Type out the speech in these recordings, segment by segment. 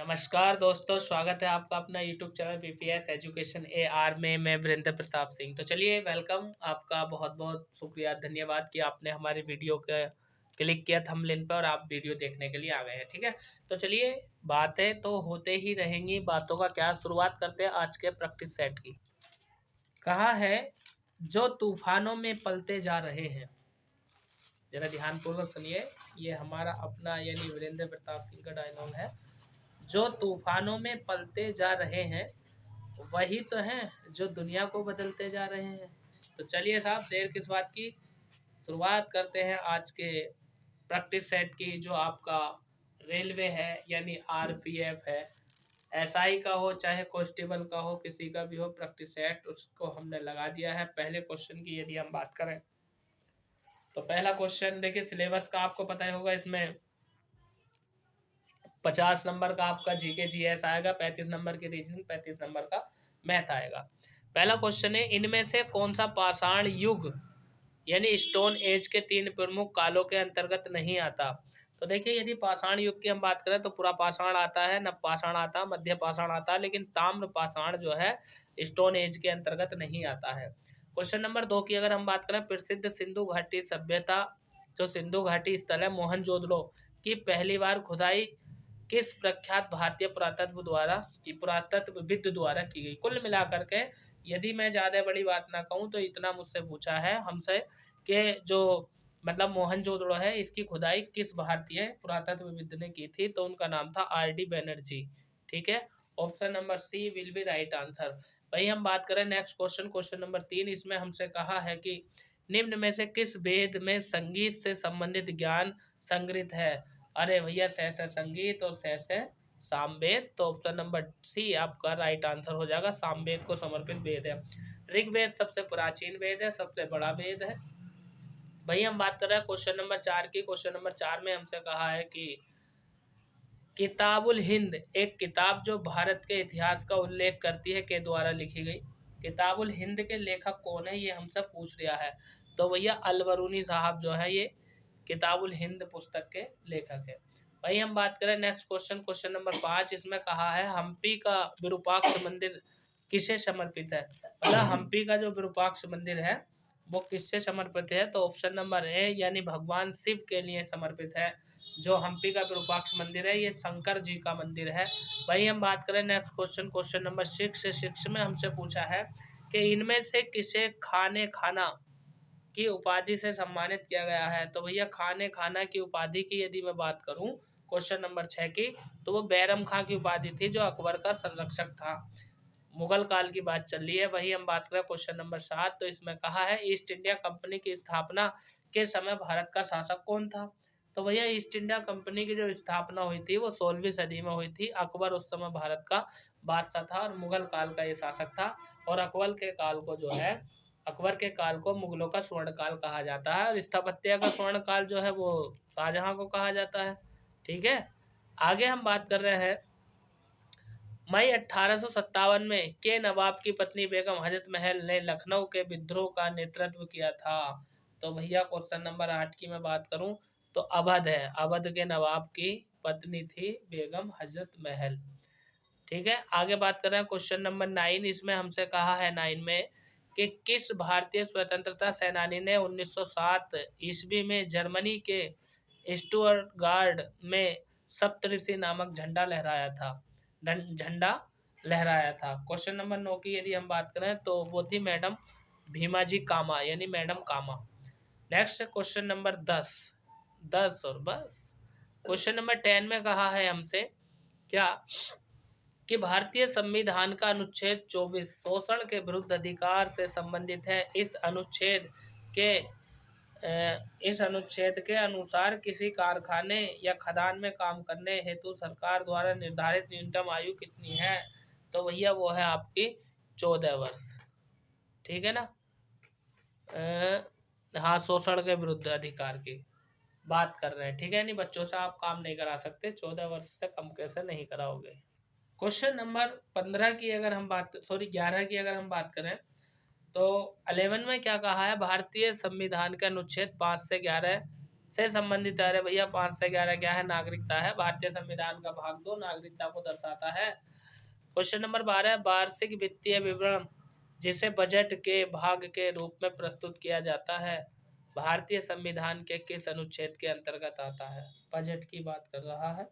नमस्कार दोस्तों, स्वागत है आपका अपना YouTube channel PPS education AR में। मैं वीरेंद्र प्रताप सिंह। तो चलिए, वेलकम। आपका बहुत बहुत शुक्रिया, धन्यवाद कि आपने हमारे वीडियो का क्लिक किया थंबनेल पर और आप वीडियो देखने के लिए आ गए हैं। ठीक है, तो चलिए, बातें तो होते ही रहेंगी, बातों का क्या, शुरुआत करते हैं आज के प्रैक्टिस सेट की। कहा है, जो तूफानों में पलते जा रहे हैं, जरा ध्यानपूर्वक सुनिए। ये हमारा अपना यानी वीरेंद्र प्रताप सिंह का डायलॉग है। जो तूफानों में पलते जा रहे हैं वही तो हैं जो दुनिया को बदलते जा रहे हैं। तो चलिए साहब, देर किस बात की, शुरुआत करते हैं आज के प्रैक्टिस सेट की। जो आपका रेलवे है यानी आरपीएफ है, एसआई का हो चाहे कांस्टेबल का हो, किसी का भी हो प्रैक्टिस सेट, उसको हमने लगा दिया है। पहले क्वेश्चन की यदि हम बात करें तो पहला क्वेश्चन देखिए, सिलेबस का आपको पता ही होगा। इसमें 50 नंबर का आपका जीके जीएस आएगा, 35 नंबर की रीजनिंग, 35 नंबर का मैथ आएगा। पहला क्वेश्चन है, इनमें से कौन सा पाषाण युग यानी स्टोन एज के 3 प्रमुख कालों के अंतर्गत नहीं आता। तो देखिए, यदि पाषाण युग की हम बात करें तो पूरा पाषाण आता है, नव पाषाण आता है, मध्य पाषाण आता है, लेकिन ताम्र पाषाण जो है स्टोन एज के अंतर्गत नहीं आता है। क्वेश्चन नंबर 2 की अगर हम बात करें, प्रसिद्ध सिंधु घाटी सभ्यता, जो सिंधु घाटी स्थल है मोहनजोदड़ो की पहली बार खुदाई किस प्रख्यात भारतीय पुरातत्वविद द्वारा की गई। कुल मिलाकर के यदि मैं ज़्यादा बड़ी बात ना कहूँ तो इतना मुझसे पूछा है हमसे कि जो मतलब मोहनजोदड़ो है, इसकी खुदाई किस भारतीय पुरातत्वविद ने की थी, तो उनका नाम था आर डी बैनर्जी। ठीक है, option number C will be right answer. वही हम बात करें नेक्स्ट क्वेश्चन, क्वेश्चन नंबर 3। इसमें हमसे कहा है कि निम्न में से किस वेद में संगीत से संबंधित ज्ञान संग्रहित है। अरे भैया, सहसा संगीत और सहसा सामवेद। तो ऑप्शन नंबर सी आपका राइट आंसर हो जाएगा, सामवेद को समर्पित वेद है। ऋग्वेद सबसे प्राचीन वेद है, सबसे बड़ा वेद है। भाई हम बात कर रहे हैं क्वेश्चन नंबर 4 की। क्वेश्चन नंबर 4 में हमसे कहा है कि किताबुल हिंद एक किताब जो भारत के इतिहास का उल्लेख करती है, के द्वारा लिखी गई। किताबुल हिंद के लेखक कौन है, ये हमसे पूछ लिया है। तो भैया अलबरूनी साहब जो है ये किताबुल हिंद पुस्तक के लेखक है। वही हम बात करें नेक्स्ट क्वेश्चन, क्वेश्चन नंबर 5। इसमें कहा है, हम्पी का विरूपाक्ष मंदिर किसे समर्पित है। मतलब हम्पी का जो विरूपाक्ष मंदिर है वो किससे समर्पित है। तो ऑप्शन नंबर ए यानी भगवान शिव के लिए समर्पित है। जो हम्पी का विरूपाक्ष मंदिर है ये शंकर जी का मंदिर है। वही हम बात करें नेक्स्ट क्वेश्चन, क्वेश्चन नंबर 6 में हमसे पूछा है कि इनमें से किसे खाने खाना की उपाधि से सम्मानित किया गया है। तो भैया खाने खाना की उपाधि की यदि मैं बात करूं क्वेश्चन नंबर 6 की, तो वो बैरम खां की उपाधि थी, जो अकबर का संरक्षक था। मुगल काल की बात चल रही है। वही हम बात करें क्वेश्चन नंबर 7, तो इसमें कहा है ईस्ट इंडिया कंपनी की स्थापना के समय भारत का शासक कौन था। तो भैया ईस्ट इंडिया कंपनी की जो स्थापना हुई थी वो 16वीं सदी में हुई थी। अकबर उस समय भारत का बादशाह था और मुगल काल का ये शासक था। और अकबर के काल को मुगलों का स्वर्ण काल कहा जाता है, और स्थापत्य का स्वर्ण काल जो है वो शाहजहां को कहा जाता है। ठीक है, आगे हम बात कर रहे हैं, मई 1857 में के नवाब की पत्नी बेगम हजरत महल ने लखनऊ के विद्रोह का नेतृत्व किया था। तो भैया क्वेश्चन नंबर 8 की मैं बात करूं तो अवध है, अवध के नवाब की पत्नी थी बेगम हजरत महल। ठीक है, आगे बात कर रहे हैं क्वेश्चन नंबर 9। इसमें हमसे कहा है 9 में कि किस भारतीय स्वतंत्रता सेनानी ने 1907 ईस्वी में जर्मनी के स्टुअर्टगार्ड में सप्तऋषि नामक झंडा लहराया था। क्वेश्चन नंबर 9 की यदि हम बात करें तो वो थी मैडम भीमाजी कामा यानी मैडम कामा। नेक्स्ट क्वेश्चन नंबर 10 और बस। क्वेश्चन नंबर 10 में कहा है हमसे क्या कि भारतीय संविधान का अनुच्छेद 24 शोषण के विरुद्ध अधिकार से संबंधित है। इस अनुच्छेद के अनुसार किसी कारखाने या खदान में काम करने हेतु सरकार द्वारा निर्धारित न्यूनतम आयु कितनी है। तो भैया वो है आपकी 14 वर्ष। ठीक है ना, हाँ, शोषण के विरुद्ध अधिकार की बात कर रहे हैं। ठीक है, नहीं बच्चों से आप काम नहीं करा सकते, 14 वर्ष से कम कैसे नहीं कराओगे। क्वेश्चन नंबर 15 की अगर हम बात 11 की अगर हम बात करें तो 11 में क्या कहा है, भारतीय संविधान के अनुच्छेद 5 से 11 से संबंधित है। अरे भैया 5 से 11 क्या है? नागरिकता है। भारतीय संविधान का भाग 2 नागरिकता को दर्शाता है। क्वेश्चन नंबर 12, वार्षिक वित्तीय विवरण जिसे बजट के भाग के रूप में प्रस्तुत किया जाता है भारतीय संविधान के किस अनुच्छेद के अंतर्गत आता है? बजट की बात कर रहा है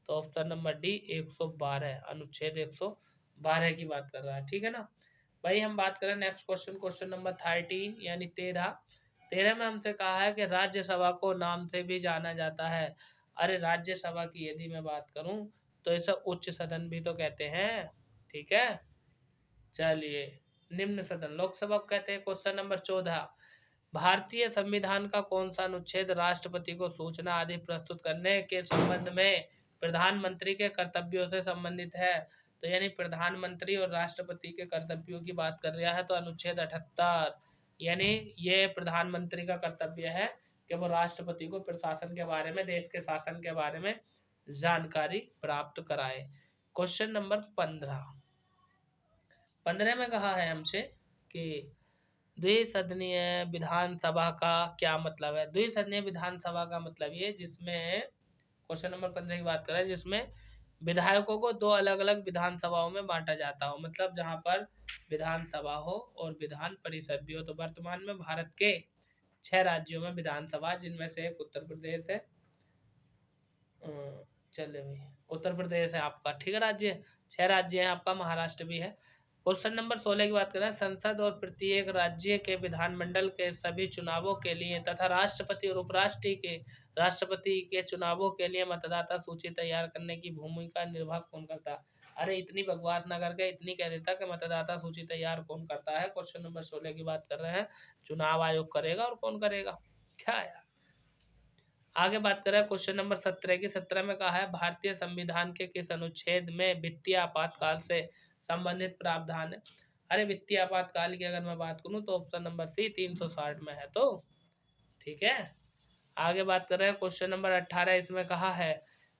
तो ऑप्शन नंबर डी 112, अनुच्छेद 112 की बात कर रहा है। ठीक है ना भाई। हम बात करें नेक्स्ट क्वेश्चन, क्वेश्चन नंबर 13 यानी 13 में हमसे कहा है कि राज्यसभा को नाम से भी जाना जाता है। अरे राज्यसभा की यदि मैं बात करूं तो इसे उच्च सदन भी तो कहते हैं। ठीक है, चलिए निम्न सदन लोकसभा को कहते हैं। क्वेश्चन नंबर 14, भारतीय संविधान का कौन सा अनुच्छेद राष्ट्रपति को सूचना आदि प्रस्तुत करने के संबंध में प्रधानमंत्री के कर्तव्यों से संबंधित है? तो यानी प्रधानमंत्री और राष्ट्रपति के कर्तव्यों की बात कर रहा है तो अनुच्छेद 78, यानी ये प्रधानमंत्री का कर्तव्य है कि वो राष्ट्रपति को प्रशासन के बारे में, देश के शासन के बारे में जानकारी प्राप्त कराए। क्वेश्चन नंबर 15 में कहा है हमसे कि द्विसदनीय विधानसभा का क्या मतलब है? द्विसदनीय विधानसभा का मतलब ये जिसमें क्वेश्चन नंबर 15 की बात कर रहे हैं जिसमें विधायकों को दो अलग अलग विधानसभाओं में बांटा जाता हो, मतलब जहां पर विधानसभा हो और विधान परिषद भी हो। तो वर्तमान में भारत के 6 राज्यों में विधानसभा, जिनमें से एक उत्तर प्रदेश है। चले भाई, उत्तर प्रदेश है आपका, ठीक है, राज्य 6 राज्य है आपका, महाराष्ट्र भी है। क्वेश्चन नंबर 16 की बात करें, संसद और प्रत्येक राज्य के विधानमंडल के सभी चुनावों के लिए तथा राष्ट्रपति और राष्ट्रपति के चुनावों के लिए मतदाता सूची तैयार करने की भूमिका निर्वाह कौन करता है? अरे इतनी बकवास ना करके इतनी कह देता कि मतदाता सूची तैयार कौन करता है। क्वेश्चन नंबर 16 की बात कर रहे हैं, चुनाव आयोग करेगा, और कौन करेगा क्या यार। आगे बात करें क्वेश्चन नंबर 17 की। 17 में कहा है भारतीय संविधान के किस अनुच्छेद में वित्तीय आपातकाल से संबंधित प्रावधान है? अरे वित्तीय आपातकाल की अगर मैं बात करूं तो ऑप्शन नंबर सी 360 में है। तो ठीक है, आगे बात कर रहे हैं क्वेश्चन नंबर 18। इसमें कहा है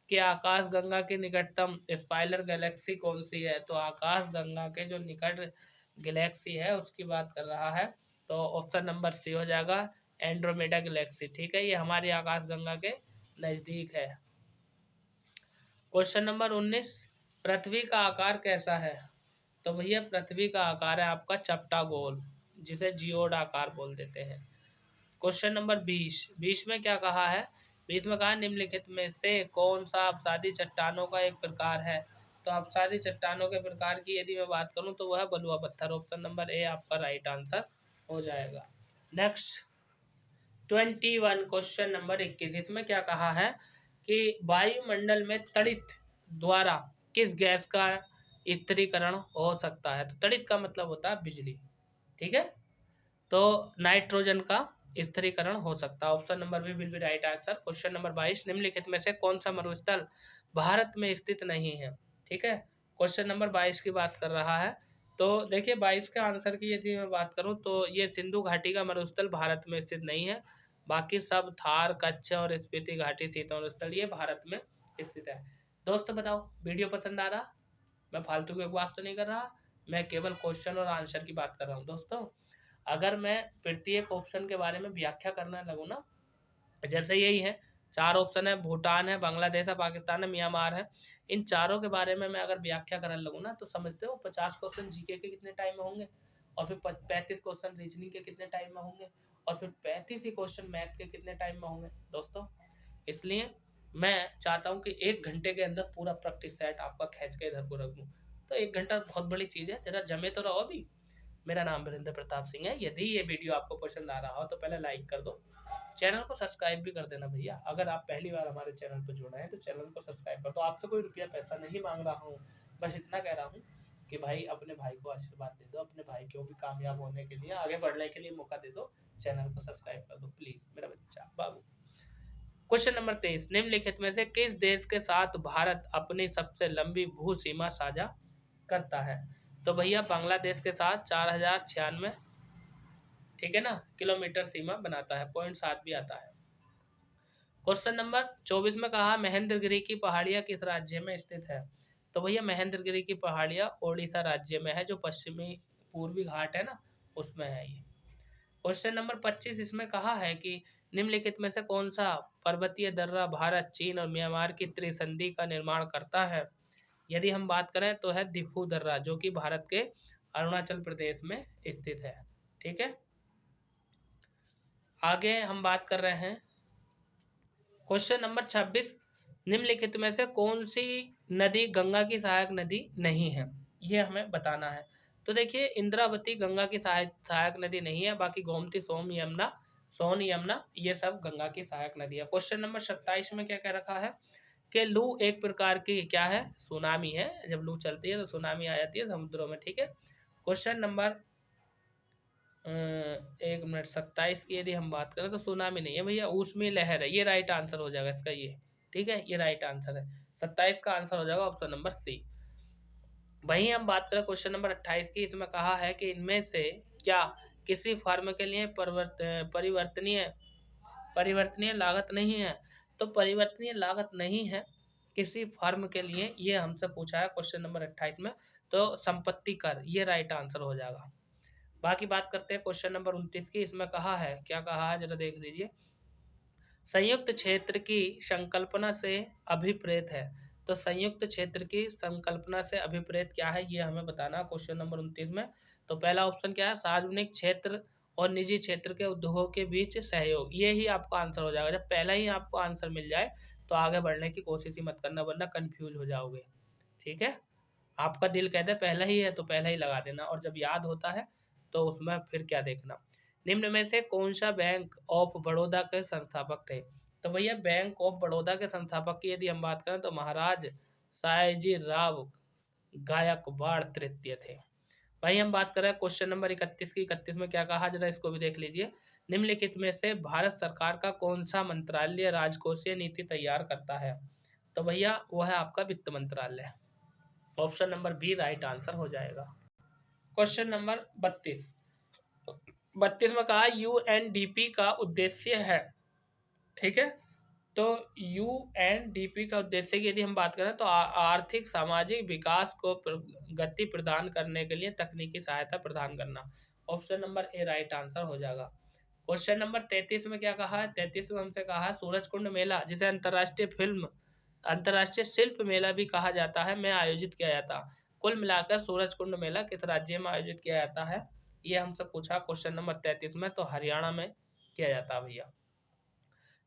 कि आकाश गंगा की निकटतम स्पाइरल गैलेक्सी कौन सी है? तो आकाश गंगा के जो निकट गैलेक्सी है उसकी बात कर रहा है तो ऑप्शन नंबर सी हो जाएगा, एंड्रोमेडा गैलेक्सी। ठीक है, ये हमारी आकाश गंगा के नजदीक है। क्वेश्चन नंबर 19, पृथ्वी का आकार कैसा है? तो भैया पृथ्वी का आकार है आपका चपटा गोल, जिसे जियोड आकार बोल देते हैं। क्वेश्चन नंबर 20 में क्या कहा है? 20 में कहा निम्नलिखित में से कौन सा अपसादी चट्टानों का एक प्रकार है? तो अपसादी चट्टानों के प्रकार की यदि मैं बात करूं तो वह है बलुआ पत्थर। ऑप्शन नंबर ए आपका राइट आंसर हो जाएगा। Next 21, question number 21। इसमें क्या कहा है कि वायुमंडल में तड़ित द्वारा किस गैस का स्थिरीकरण हो सकता है? तो तड़ित का मतलब होता है बिजली, ठीक है, तो नाइट्रोजन का स्थिरीकरण हो सकता है। Option number B will be right answer. Question number 22, निम्नलिखित में से कौन सा मरुस्थल भारत में स्थित नहीं है? ठीक है, क्वेश्चन नंबर 22 की बात कर रहा है तो देखिए 22 के आंसर की यदि मैं बात करूं तो ये सिंधु घाटी का मरुस्थल भारत में स्थित नहीं है। बाकी सब थार, कच्छ और स्पीति घाटी शीतोष्ण ये भारत में स्थित है। दोस्तों बताओ वीडियो पसंद आ रहा? मैं फालतू की बकवास तो नहीं कर रहा, मैं केवल क्वेश्चन और आंसर की बात कर रहा हूँ। दोस्तों अगर मैं प्रत्येक ऑप्शन के बारे में व्याख्या करने लगूँ ना, जैसे यही है 4 ऑप्शन है, भूटान है, बांग्लादेश है, पाकिस्तान है, म्यांमार है, इन चारों के बारे में मैं अगर व्याख्या करने लगूँ ना तो समझते हो 50 क्वेश्चन जीके के कितने टाइम में होंगे, और फिर 35 क्वेश्चन रीजनिंग के कितने टाइम में होंगे, और फिर 35 ही क्वेश्चन मैथ के कितने टाइम में होंगे। दोस्तों इसलिए मैं चाहता हूँ कि 1 घंटे के अंदर पूरा प्रैक्टिस सेट आपका खींच के इधर को रख दूँ। तो 1 घंटा बहुत बड़ी चीज़ है, जरा जमे तो रहो अभी। मेरा नाम वीरेंद्र प्रताप सिंह है। यदि ये वीडियो आपको पसंद आ रहा हो तो पहले लाइक कर दो, चैनल को सब्सक्राइब भी कर देना भैया। अगर आप पहली बार हमारे चैनल पर जुड़े हैं तो चैनल को सब्सक्राइब कर दो। आपसे कोई रुपया पैसा नहीं मांग रहा हूँ, बस इतना कह रहा हूँ कि भाई अपने भाई को आशीर्वाद दे दो, अपने भाई को भी कामयाब होने के लिए, आगे बढ़ने के लिए मौका दे दो। चैनल को सब्सक्राइब कर दो प्लीज मेरा बच्चा बाबू। क्वेश्चन नंबर 23, निम्नलिखित में से किस देश के साथ भारत अपनी सबसे लंबी भू सीमा साझा करता है? तो भैया बांग्लादेश के साथ 4096, ठीक है ना, किलोमीटर सीमा बनाता है, 0.7 भी आता है। क्वेश्चन नंबर 24 में कहा महेंद्रगिरी की पहाड़ियां किस राज्य में स्थित है? तो भैया महेंद्रगिरी की पहाड़ियां ओडिशा राज्य में है, जो पश्चिमी पूर्वी घाट है ना उसमें है ये। क्वेश्चन नंबर 25, इसमें कहा है कि निम्नलिखित में से कौन सा पर्वतीय दर्रा भारत, चीन और म्यांमार की त्रिसंधि का निर्माण करता है? यदि हम बात करें तो है दिफू दर्रा, जो कि भारत के अरुणाचल प्रदेश में स्थित है। ठीक है, आगे हम बात कर रहे हैं क्वेश्चन नंबर 26, निम्नलिखित में से कौन सी नदी गंगा की सहायक नदी नहीं है, ये हमें बताना है। तो देखिए, इंद्रावती गंगा की सहायक नदी नहीं है, बाकी गोमती, सोन, यमुना ये सब गंगा की सहायक नदी है। क्वेश्चन नंबर 27 में क्या कह रखा है कि लू एक प्रकार की क्या है, सुनामी है। जब लू चलती है तो सुनामी आ जाती है समुद्रों में। ठीक है, क्वेश्चन नंबर 1 मिनट 27 की यदि हम बात करें तो सुनामी नहीं है भैया, ऊष्मीय लहर है। ये राइट आंसर हो जाएगा इसका ये। ठीक है, ये राइट आंसर है। 27 का आंसर हो जाएगा ऑप्शन नंबर सी। वहीं हम बात करें क्वेश्चन नंबर 28 की, इसमें कहा है कि इनमें से क्या किसी फर्म के लिए परिवर्तनीय लागत नहीं है? तो परिवर्तनीय लागत नहीं है किसी फर्म के लिए, ये हमसे पूछा है क्वेश्चन नंबर 28 में। तो संपत्ति कर, ये राइट आंसर हो जाएगा। बाकी बात करते हैं क्वेश्चन नंबर 29 की, इसमें कहा है, क्या कहा है जरा देख लीजिए। संयुक्त क्षेत्र की संकल्पना से अभिप्रेत है। तो संयुक्त क्षेत्र की संकल्पना से अभिप्रेत क्या है, ये हमें बताना क्वेश्चन नंबर 29 में। तो पहला ऑप्शन क्या है, सार्वजनिक क्षेत्र और निजी क्षेत्र के उद्योगों के बीच सहयोग, ये ही आपका आंसर हो जाएगा। जब पहला ही आपको आंसर मिल जाए तो आगे बढ़ने की कोशिश ही मत करना, वरना कंफ्यूज हो जाओगे। ठीक है, आपका दिल कहता है पहला ही है तो पहला ही लगा देना, और जब याद होता है तो उसमें फिर क्या देखना। निम्न में से कौन सा बैंक ऑफ बड़ौदा के संस्थापक थे? तो भैया, बैंक ऑफ बड़ौदा के संस्थापक की यदि हम बात करें तो महाराज सायाजी राव गायकवाड़ तृतीय थे। भाई हम बात कर रहे हैं क्वेश्चन नंबर 31 की। 31 में क्या कहा, जरा इसको भी देख लीजिए। निम्नलिखित में से भारत सरकार का कौन सा मंत्रालय राजकोषीय नीति तैयार करता है? तो भैया वो है आपका वित्त मंत्रालय। Option number B right answer हो जाएगा। क्वेश्चन नंबर 32 में कहा यूएनडीपी का उद्देश्य है। ठीक है, तो यूएनडीपी का उद्देश्य की यदि हम बात करें तो आर्थिक सामाजिक विकास को गति प्रदान करने के लिए तकनीकी सहायता प्रदान करना। Option number A right answer हो जाएगा। क्वेश्चन नंबर 33 में क्या कहा है, 33 में हमसे कहा है सूरजकुंड मेला, जिसे अंतर्राष्ट्रीय शिल्प मेला भी कहा जाता है, में आयोजित किया जाता। कुल मिलाकर सूरजकुंड मेला किस राज्य में आयोजित किया जाता है, ये हमसे पूछा क्वेश्चन नंबर 33 में। तो हरियाणा में किया जाता है भैया।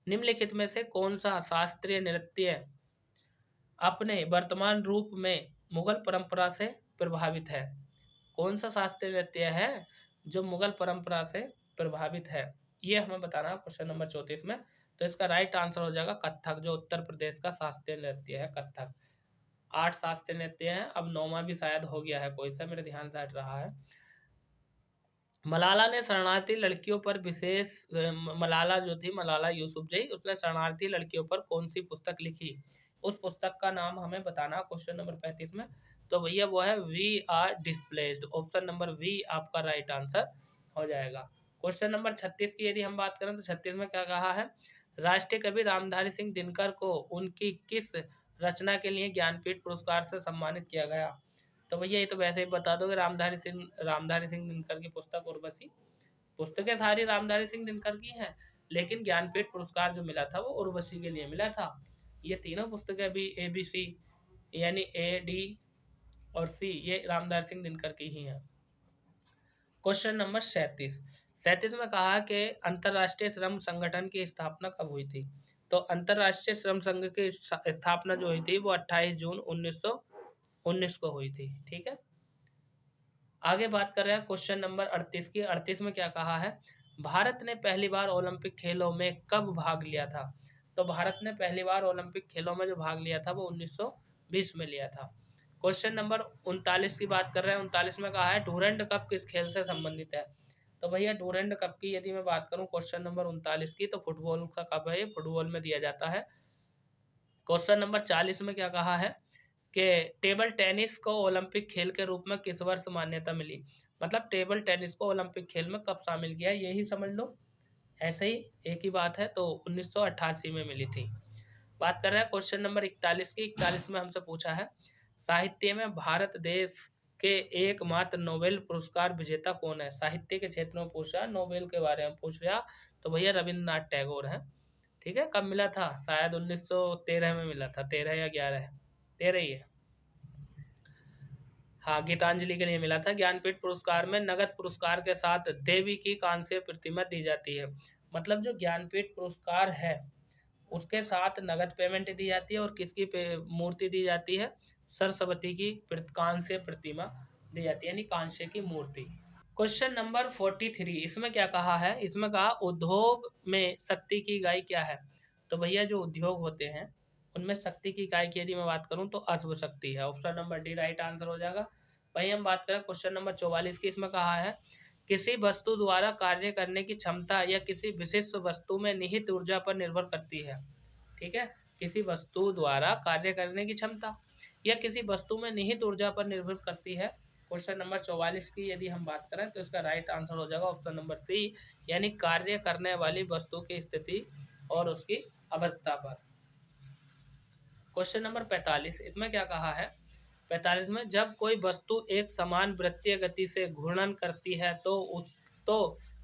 निम्नलिखित में से कौन सा शास्त्रीय नृत्य अपने वर्तमान रूप में मुगल परंपरा से प्रभावित है? कौन सा शास्त्रीय नृत्य है जो मुगल परंपरा से प्रभावित है, ये हमें बताना है क्वेश्चन नंबर 34 में। तो इसका राइट आंसर हो जाएगा कथक, जो उत्तर प्रदेश का शास्त्रीय नृत्य है कथक। 8 शास्त्रीय नृत्य हैं, अब 9वां भी शायद हो गया है कोई सा, मेरे ध्यान से हट रहा है। मलाला ने शरणार्थी लड़कियों पर विशेष मलाला जो थी, मलाला यूसुफजई, उसने शरणार्थी लड़कियों पर कौन सी पुस्तक लिखी? उस पुस्तक का नाम हमें बताना क्वेश्चन नंबर 35 में। तो भैया वो है we are displaced. Option number B आपका राइट आंसर हो जाएगा। क्वेश्चन नंबर 36 की यदि हम बात करें तो 36 में क्या कहा है, राष्ट्रीय कवि रामधारी सिंह दिनकर को उनकी किस रचना के लिए ज्ञानपीठ पुरस्कार से सम्मानित किया गया? तो भैया ये तो वैसे ही बता दोगे, रामधारी सिंह दिनकर की पुस्तक उर्वशी। पुस्तकें सारी रामधारी सिंह दिनकर की हैं, लेकिन ज्ञानपीठ पुरस्कार जो मिला था वो उर्वशी के लिए मिला था। ये तीनों पुस्तकें भी ABC यानी AD और C ये रामधारी सिंह दिनकर की ही हैं। क्वेश्चन नंबर 37 में कहा कि अंतर्राष्ट्रीय श्रम संगठन की स्थापना कब हुई थी? तो अंतर्राष्ट्रीय श्रम संघ की स्थापना जो हुई थी वो 28 जून 1919 को हुई थी। ठीक है, आगे बात कर रहे हैं क्वेश्चन नंबर 38 की। 38 में क्या कहा है, भारत ने पहली बार ओलंपिक खेलों में कब भाग लिया था? तो भारत ने पहली बार ओलंपिक खेलों में जो भाग लिया था वो 1920 में लिया था। क्वेश्चन नंबर 39 की बात कर रहे हैं। 39 में कहा है डूरंड कप किस खेल से संबंधित है? तो भैया डूरंड कप की यदि मैं बात करूं क्वेश्चन नंबर 39 की, तो फुटबॉल का कप है, ये फुटबॉल में दिया जाता है। क्वेश्चन नंबर 40 में क्या कहा है कि टेबल टेनिस को ओलंपिक खेल के रूप में किस वर्ष मान्यता मिली? मतलब टेबल टेनिस को ओलंपिक खेल में कब शामिल किया, यही समझ लो, ऐसे ही एक ही बात है। तो 1988 में मिली थी। बात कर रहे हैं क्वेश्चन नंबर 41 की। 41 में हमसे पूछा है साहित्य में भारत देश के एकमात्र नोबेल पुरस्कार विजेता कौन है? साहित्य के क्षेत्र में पूछ रहा, नोबेल के बारे में पूछ रहा, तो भैया रविंद्रनाथ टैगोर है। ठीक है, कब मिला था? शायद 1913 में मिला था, 13 या 11, 13 ही है। हाँ, गीतांजलि के लिए मिला था। ज्ञानपीठ पुरस्कार में नगद पुरस्कार के साथ देवी की कांस्य प्रतिमा दी जाती है। मतलब जो ज्ञानपीठ पुरस्कार है उसके साथ नगद पेमेंट दी जाती है, और किसकी मूर्ति दी जाती है? सरस्वती की कांस्य प्रतिमा दी जाती है, यानी कांस्य की मूर्ति। क्वेश्चन नंबर 43, इसमें क्या कहा है? इसमें कहा उद्योग में शक्ति की इकाई क्या है? तो भैया जो उद्योग होते हैं उनमें शक्ति की इकाई की यदि मैं बात करूं तो अश्व शक्ति है। Option number D right answer हो जाएगा। वही हम बात करें क्वेश्चन नंबर 44 की, इसमें कहा है किसी वस्तु द्वारा कार्य करने की क्षमता या किसी विशिष्ट वस्तु में निहित ऊर्जा पर निर्भर करती है। ठीक है, किसी वस्तु द्वारा कार्य करने की क्षमता या किसी वस्तु में निहित ऊर्जा पर निर्भर करती है। क्वेश्चन नंबर 44 की यदि हम बात करें तो इसका राइट आंसर हो जाएगा ऑप्शन नंबर सी, यानी कार्य करने वाली वस्तु की स्थिति और उसकी अवस्था पर। क्वेश्चन नंबर 45, इसमें क्या कहा है? 45 में जब कोई वस्तु एक समान वृत्तीय गति से घूर्णन करती है तो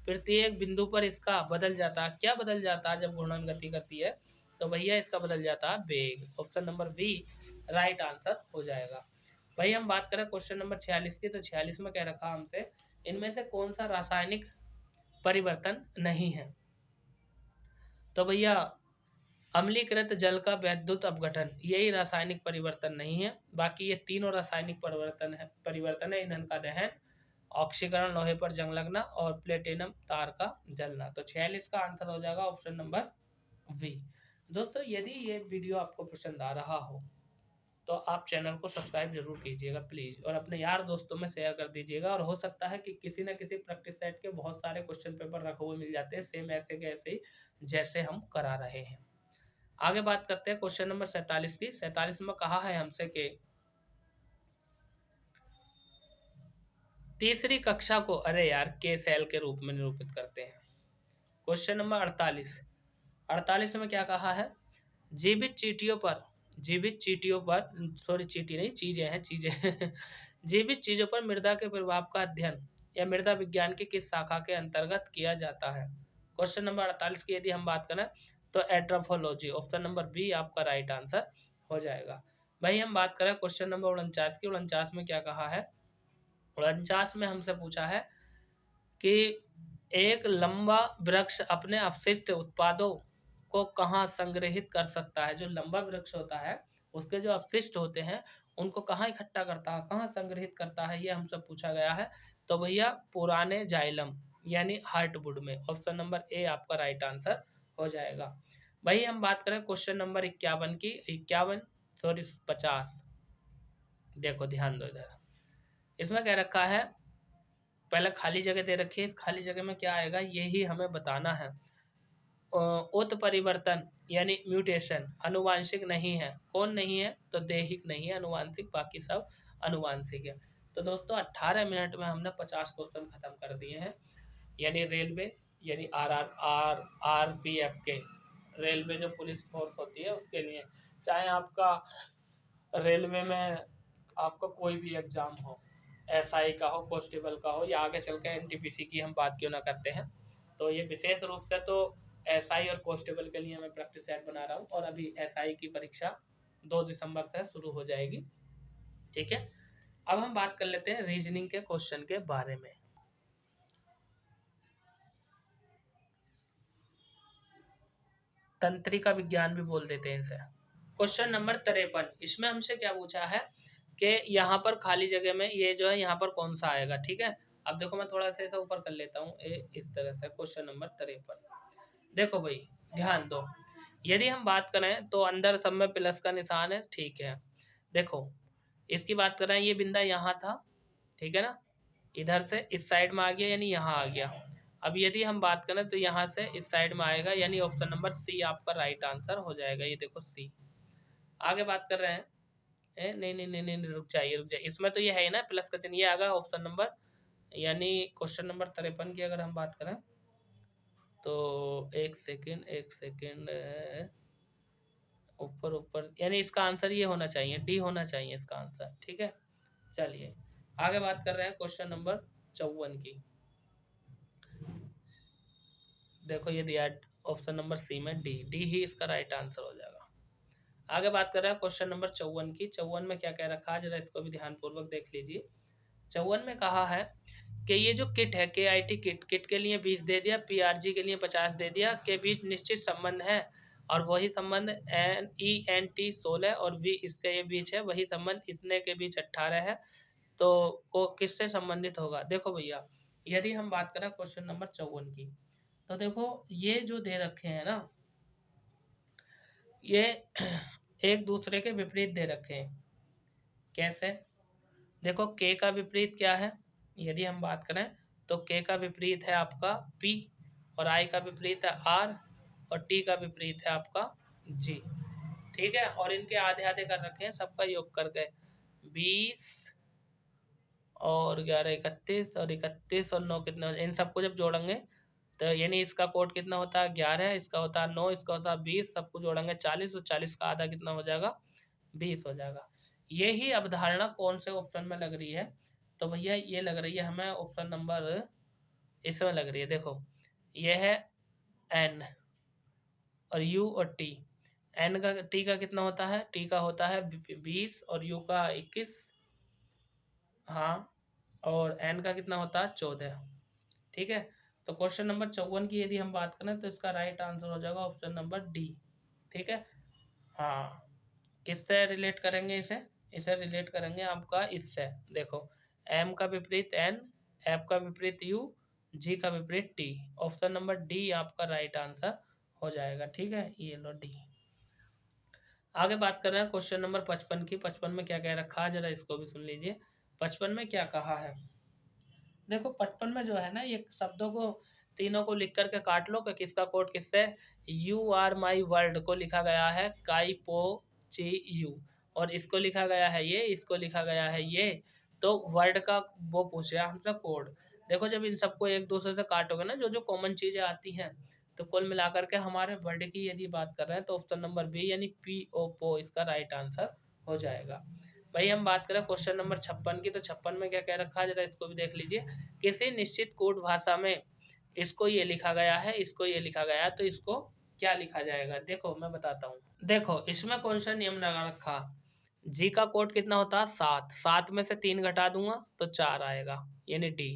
प्रत्येक बिंदु पर इसका बदल जाता है। क्या बदल जाता है जब घूर्णन गति करती है? तो भैया इसका बदल जाता है वेग। Option number B right answer हो जाएगा। भाई हम बात करें क्वेश्चन नंबर 46 की, तो 46 में क्या रखा हमसे? इनमें से कौन सा रासायनिक परिवर्तन नहीं है? तो भैया अम्लीकृत जल का वैद्युत अपघटन, यही रासायनिक परिवर्तन नहीं है। बाकी ये तीनों रासायनिक परिवर्तन है ईंधन का दहन, ऑक्सीकरण लोहे पर जंग लगना और प्लेटिनम तार का जलना। तो 46 का आंसर हो जाएगा ऑप्शन नंबर वी। दोस्तों यदि ये वीडियो आपको पसंद आ रहा हो तो आप चैनल को सब्सक्राइब जरूर कीजिएगा प्लीज़, और अपने यार दोस्तों में शेयर कर दीजिएगा। और हो सकता है कि किसी न किसी प्रैक्टिस सेट के बहुत सारे क्वेश्चन पेपर रखे हुए मिल जाते हैं सेम ऐसे के ऐसे जैसे हम करा रहे हैं। आगे बात करते हैं क्वेश्चन नंबर 47 की। 47 में कहा है हमसे कि तीसरी कक्षा को अरे यार के सेल के रूप में निरूपित करते हैं। क्वेश्चन नंबर 48 में क्या कहा है? जीवित चीटियों पर सॉरी चीटी नहीं, चीजें हैं चीजें जीवित चीजों पर मृदा के प्रभाव का अध्ययन या मृदा विज्ञान की किस शाखा के अंतर्गत किया जाता है? क्वेश्चन नंबर 48 की यदि हम बात करें तो एट्रोफोलॉजी। ऑप्शन नंबर बी आपका राइट आंसर हो जाएगा। भाई हम बात करें क्वेश्चन नंबर 49 की। 49 में क्या कहा है? 49 में हमसे पूछा है कि एक लंबा वृक्ष अपने अपशिष्ट उत्पादों को कहाँ संग्रहित कर सकता है? जो लंबा वृक्ष होता है उसके जो अपशिष्ट होते हैं उनको कहाँ इकट्ठा करता है, कहाँ संग्रहित करता है, ये हमसे पूछा गया है। तो भैया पुराने जाइलम यानी हार्टवुड में। ऑप्शन नंबर ए आपका राइट आंसर हो जाएगा। भाई हम बात करें क्वेश्चन नंबर 51 की। 51 सॉरी 50, देखो ध्यान दो इधर। इसमें क्या रखा है? पहले खाली जगह दे रखी है, इस खाली जगह में क्या आएगा यही हमें बताना है। उत्परिवर्तन यानी म्यूटेशन अनुवांशिक नहीं है। कौन नहीं है? तो दैहिक नहीं है, अनुवांशिक, बाकी सब अनुवांशिक है। तो दोस्तों 18 मिनट में हमने 50 क्वेश्चन खत्म कर दिए हैं। यानी रेलवे यानी RRR RPF के रेलवे जो पुलिस फोर्स होती है उसके लिए, चाहे आपका रेलवे में आपका कोई भी एग्जाम हो, SI का हो, कांस्टेबल का हो, या आगे चल के NTPC की हम बात क्यों ना करते हैं, तो ये विशेष रूप से तो SI और कांस्टेबल के लिए मैं प्रैक्टिस सेट बना रहा हूँ। और अभी SI की परीक्षा 2 दिसंबर से शुरू हो जाएगी। ठीक है, अब हम बात कर लेते हैं रीजनिंग के क्वेश्चन के बारे में। तंत्रिका विज्ञान भी बोल देते हैं इसे। क्वेश्चन नंबर 53, इसमें हमसे क्या पूछा है कि यहाँ पर खाली जगह में ये जो है यहाँ पर कौन सा आएगा? ठीक है, अब देखो मैं थोड़ा सा ऐसा ऊपर कर लेता हूँ इस तरह से। क्वेश्चन नंबर 53 देखो भाई ध्यान दो। यदि हम बात करें तो अंदर सब में प्लस का निशान है। ठीक है, देखो इसकी बात करें, ये बिंदा यहाँ था, ठीक है ना, इधर से इस साइड में आ गया यानी यहाँ आ गया। अब यदि हम बात करें तो यहाँ से इस साइड में आएगा, यानी ऑप्शन नंबर सी आपका राइट आंसर हो जाएगा। ये देखो सी। आगे बात कर रहे हैं नहीं नहीं नहीं नहीं रुक जाइए, इसमें तो ये है ही ना प्लस का चिन्ह, ये आगा ऑप्शन नंबर यानी क्वेश्चन नंबर 53 की अगर हम बात करें तो एक सेकेंड ऊपर ऊपर, यानी इसका आंसर ये होना चाहिए, डी होना चाहिए इसका आंसर। ठीक है, चलिए आगे बात कर रहे हैं क्वेश्चन नंबर 54 की। देखो ये दिया ऑप्शन नंबर सी में डी, डी ही इसका राइट आंसर हो जाएगा। आगे बात कर रहे हैं क्वेश्चन नंबर 54 की। 54 में क्या कह रखा है जरा इसको भी ध्यानपूर्वक देख लीजिए। 54 में कहा है कि ये जो किट है KIT किट, किट के लिए 20 दे दिया, PRG के लिए 50 दे दिया, के बीच निश्चित संबंध है और वही संबंध ENT 16 और V इसके ये बीच है, वही संबंध इतने के बीच 18 है, तो वो किससे संबंधित होगा। देखो भैया यदि हम बात करें क्वेश्चन नंबर 54 की, तो देखो ये जो दे रखे हैं ना, ये एक दूसरे के विपरीत दे रखे हैं। कैसे? देखो K का विपरीत क्या है, यदि हम बात करें तो K का विपरीत है आपका P, और I का विपरीत है R, और T का विपरीत है आपका G। ठीक है, और इनके आधे आधे कर रखे हैं, सबका योग करके 20 और 11 31, और 31 और 9 कितना, इन सबको जब जोड़ेंगे तो यानी इसका कोड कितना होता है 11, इसका होता है 9, इसका होता है 20, सबको जोड़ेंगे 40, और 40 का आधा कितना हो जाएगा 20 हो जाएगा। ये ही अवधारणा कौन से ऑप्शन में लग रही है, तो भैया ये लग रही है हमें ऑप्शन नंबर इसमें लग रही है। देखो ये है N और U और T। N का T का कितना होता है, T का होता है 20 और U का 21, हाँ, और N का कितना होता है 14। ठीक है, तो क्वेश्चन नंबर 54 की यदि हम बात करें तो इसका राइट आंसर हो जाएगा ऑप्शन नंबर डी। ठीक है, हाँ, किससे रिलेट करेंगे इसे, इसे रिलेट करेंगे आपका इससे। देखो M का विपरीत N, F का विपरीत U, G का विपरीत T, ऑप्शन नंबर डी आपका राइट आंसर हो जाएगा। ठीक है, ये लो डी। आगे बात कर रहे हैं क्वेश्चन नंबर 55 की। 55 में क्या कह रखा है जरा इसको भी सुन लीजिए। 55 में क्या कहा है, देखो 55 में जो है ना, ये शब्दों को तीनों को लिख करके काट लो कि किसका कोड किससे, यू आर माई वर्ल्ड को लिखा गया है काई पो ची यू, और इसको लिखा गया है ये, इसको लिखा गया है ये, तो वर्ड का वो पूछा हमसे कोड। देखो जब इन सबको एक दूसरे से काटोगे ना, जो जो कॉमन चीजें आती हैं, तो कुल मिलाकर के हमारे वर्ड की यदि बात कर रहे हैं तो ऑप्शन नंबर बी यानी PO पो इसका राइट आंसर हो जाएगा। भाई हम बात करें क्वेश्चन नंबर 56 की, तो 56 में क्या कह रखा है जरा इसको भी देख लीजिए। किसी निश्चित कोड भाषा में इसको ये लिखा गया है, इसको ये लिखा गया है, तो इसको क्या लिखा जाएगा, देखो मैं बताता हूँ। देखो इसमें कौन सा नियम लगा रखा, जी का कोड कितना होता है 7, 7 में से 3 घटा दूंगा तो 4 आएगा यानी डी।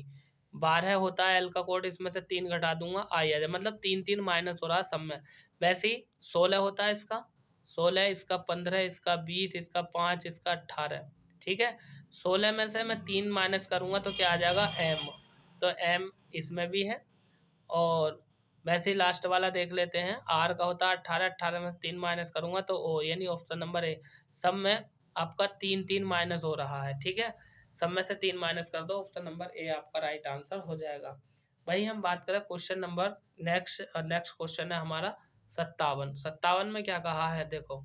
12 होता है एल का कोड, इसमें से 3 घटा दूंगा आई आ जाए, मतलब 3 3 माइनस हो रहा है सब में। वैसे ही 16 होता है इसका, 16 इसका 15 इसका 20 इसका 5 इसका 18। ठीक है, 16 में से मैं 3 माइनस करूंगा तो क्या आ जाएगा एम, तो एम इसमें भी है। और वैसे ही लास्ट वाला देख लेते हैं, आर का होता है 18, 18 में से 3 माइनस करूंगा तो ओ, यानी ऑप्शन नंबर ए। सब में आपका 3 3 माइनस हो रहा है। ठीक है, सब में से 3 माइनस कर दो, ऑप्शन नंबर ए आपका राइट आंसर हो जाएगा। वही हम बात करें क्वेश्चन नंबर नेक्स्ट क्वेश्चन है हमारा 57। 57 में क्या कहा है, देखो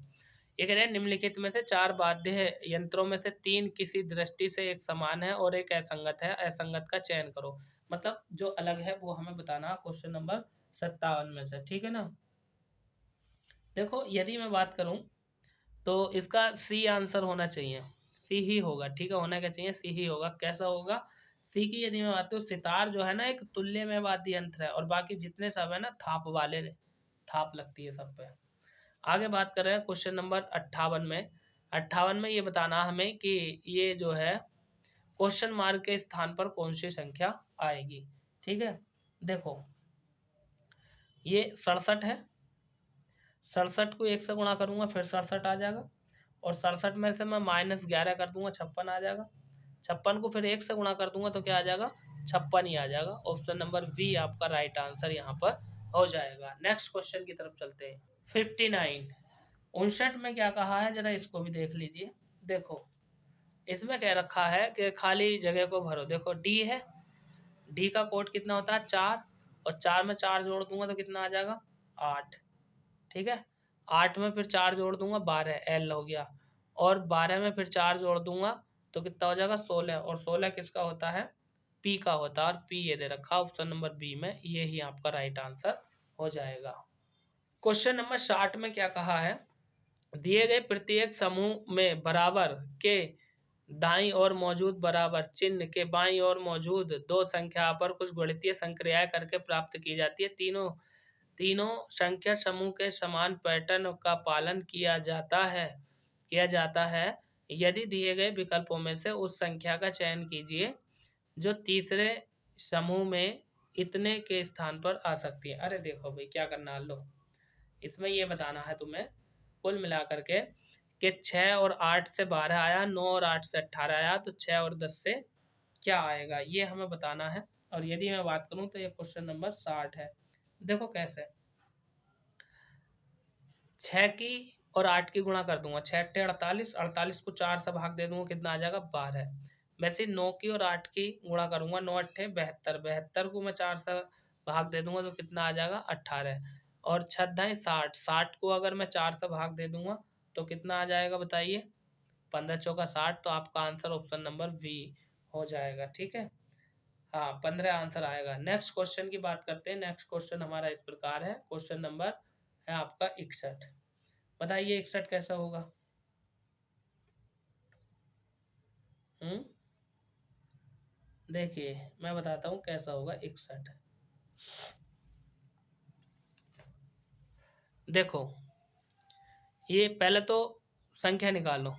ये कह रहे हैं निम्नलिखित में से 4 वाद्य यंत्रों में से 3 किसी दृष्टि से एक समान है और एक असंगत है, असंगत का चयन करो। मतलब जो अलग है वो हमें बताना क्वेश्चन नंबर 57 में से। ठीक है ना, देखो यदि मैं बात करूं तो इसका सी आंसर होना चाहिए, सी ही होगा। ठीक है, होना क्या चाहिए, सी ही होगा। कैसा होगा, सी की यदि मैं बात करूँ, सितार जो है ना एक तुल्य में वाद्य यंत्र है, और बाकी जितने सब है ना थाप वाले, थाप लगती है सब पे। आगे बात कर रहे हैं क्वेश्चन नंबर 58 में। 58 में ये बताना हमें कि ये जो है क्वेश्चन मार्क के स्थान पर कौन सी संख्या आएगी। ठीक है, देखो ये 67 है, 67 को 1 से गुणा करूंगा फिर 67 आ जाएगा, और 67 में से मैं -11 कर दूंगा 56 आ जाएगा, 56 को फिर 1 से गुणा कर दूंगा तो क्या आ जाएगा 56 ही आ जाएगा। ऑप्शन नंबर बी आपका राइट आंसर यहाँ पर हो जाएगा। नेक्स्ट क्वेश्चन की तरफ चलते हैं। 59 59 में क्या कहा है जरा इसको भी देख लीजिए। देखो इसमें कह रखा है कि खाली जगह को भरो। देखो डी है, डी का कोड कितना होता है 4, और 4 में 4 जोड़ दूंगा तो कितना आ जाएगा 8। ठीक है, 8 में फिर 4 जोड़ दूंगा 12 एल हो गया, और 12 में फिर 4 जोड़ दूंगा तो कितना हो जाएगा 16, और 16 किसका होता है पी का होता है, और पी ये दे रखा ऑप्शन नंबर बी में, ये ही आपका राइट आंसर हो जाएगा। क्वेश्चन नंबर 60 में क्या कहा है, दिए गए प्रत्येक समूह में बराबर के दाईं ओर मौजूद बराबर चिन्ह के बाईं ओर मौजूद दो संख्या पर कुछ गणितीय संक्रियाएं करके प्राप्त की जाती है। तीनों तीनों संख्या समूह के समान पैटर्न का पालन किया जाता है। यदि दिए गए विकल्पों में से उस संख्या का चयन कीजिए जो तीसरे समूह में इतने के स्थान पर आ सकती है। अरे देखो भाई क्या करना, लो इसमें ये बताना है तुम्हें कुल मिलाकर के कि 6 और 8 से 12 आया, 9 और 8 से 18 आया, तो 6 और 10 से क्या आएगा ये हमें बताना है। और यदि मैं बात करूं तो ये क्वेश्चन नंबर 60 है। देखो कैसे, 6 की और 8 की गुणा कर दूंगा, 6 अट्ठे 48, 48 को 4 से भाग दे दूंगा, कितना आ जाएगा 12। वैसे 9 की और 8 की गुणा करूंगा, 9 अट्ठे 72, 72 को मैं 4 से भाग दे दूंगा तो कितना आ जाएगा 18। और 6 60, 60 को अगर मैं 4 से भाग दे दूंगा तो कितना आ जाएगा बताइए, 15 चौका 60। तो आपका आंसर ऑप्शन नंबर बी हो जाएगा। ठीक है, हाँ 15 आंसर आएगा। नेक्स्ट क्वेश्चन की बात करते हैं। नेक्स्ट क्वेश्चन हमारा इस प्रकार है, क्वेश्चन नंबर है आपका 61। बताइए 61 कैसा होगा। देखिए मैं बताता हूँ कैसा होगा 61। देखो ये पहले तो संख्या निकालो,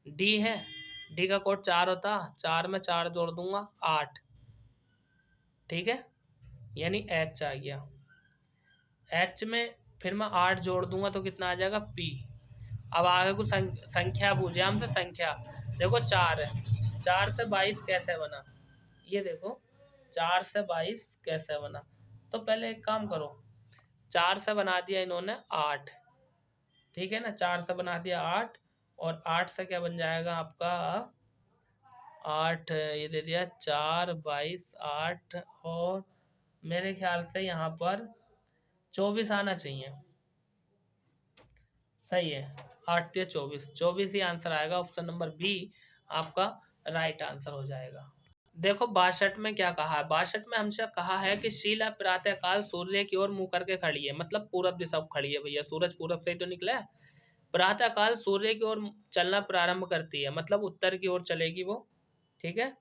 डी है, डी का कोड 4 होता, 4 में 4 जोड़ दूंगा 8। ठीक है, यानी एच आ गया। एच में फिर मैं 8 जोड़ दूंगा तो कितना आ जाएगा पी। अब आगे कुछ संख्या पूछे हमसे, संख्या देखो 4 है, 4 से 22 कैसे बना, ये देखो 4 से 22 कैसे बना। तो पहले एक काम करो, 4 से बना दिया इन्होंने 8, ठीक है ना, 4 से बना दिया 8, और 8 से क्या बन जाएगा आपका 8, ये दे दिया 4 22 8, और मेरे ख्याल से यहाँ पर 24 आना चाहिए। सही है, 8 या 24, 24 ही आंसर आएगा। ऑप्शन नंबर बी आपका राइट आंसर हो जाएगा। देखो 62 में क्या कहा है, 62 में हमसे कहा है कि शीला प्रातःकाल सूर्य की ओर मुंह करके खड़ी है, मतलब पूरब दिशा खड़ी है भैया, सूरज पूरब से ही तो निकला है। प्रातःकाल सूर्य की ओर चलना प्रारंभ करती है, मतलब उत्तर की ओर चलेगी वो। ठीक है,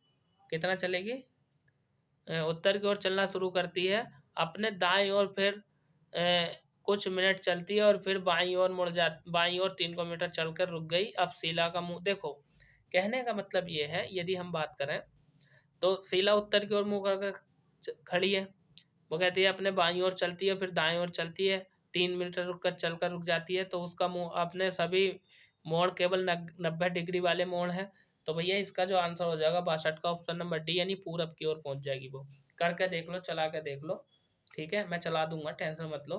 कितना चलेगी, उत्तर की ओर चलना शुरू करती है, अपने दाएं ओर फिर कुछ मिनट चलती है और फिर बाईं ओर मुड़ जा, बाईं ओर 3 किलोमीटर चलकर रुक गई। अब शीला का मुंह देखो, कहने का मतलब ये है, यदि हम बात करें तो शीला उत्तर की ओर मुंह कर खड़ी है, वो कहती है अपने बाईं ओर चलती है फिर दाएं ओर चलती है, 3 मिनट रुक कर चलकर रुक जाती है, तो उसका मुंह अपने सभी मोड़ केवल 90 डिग्री वाले मोड़ है। तो भैया इसका जो आंसर हो जाएगा 62 का ऑप्शन नंबर डी, यानी पूरब की ओर पहुंच जाएगी वो। करके देख लो, चला के देख लो, ठीक है, मैं चला दूंगा, टेंशन मत लो।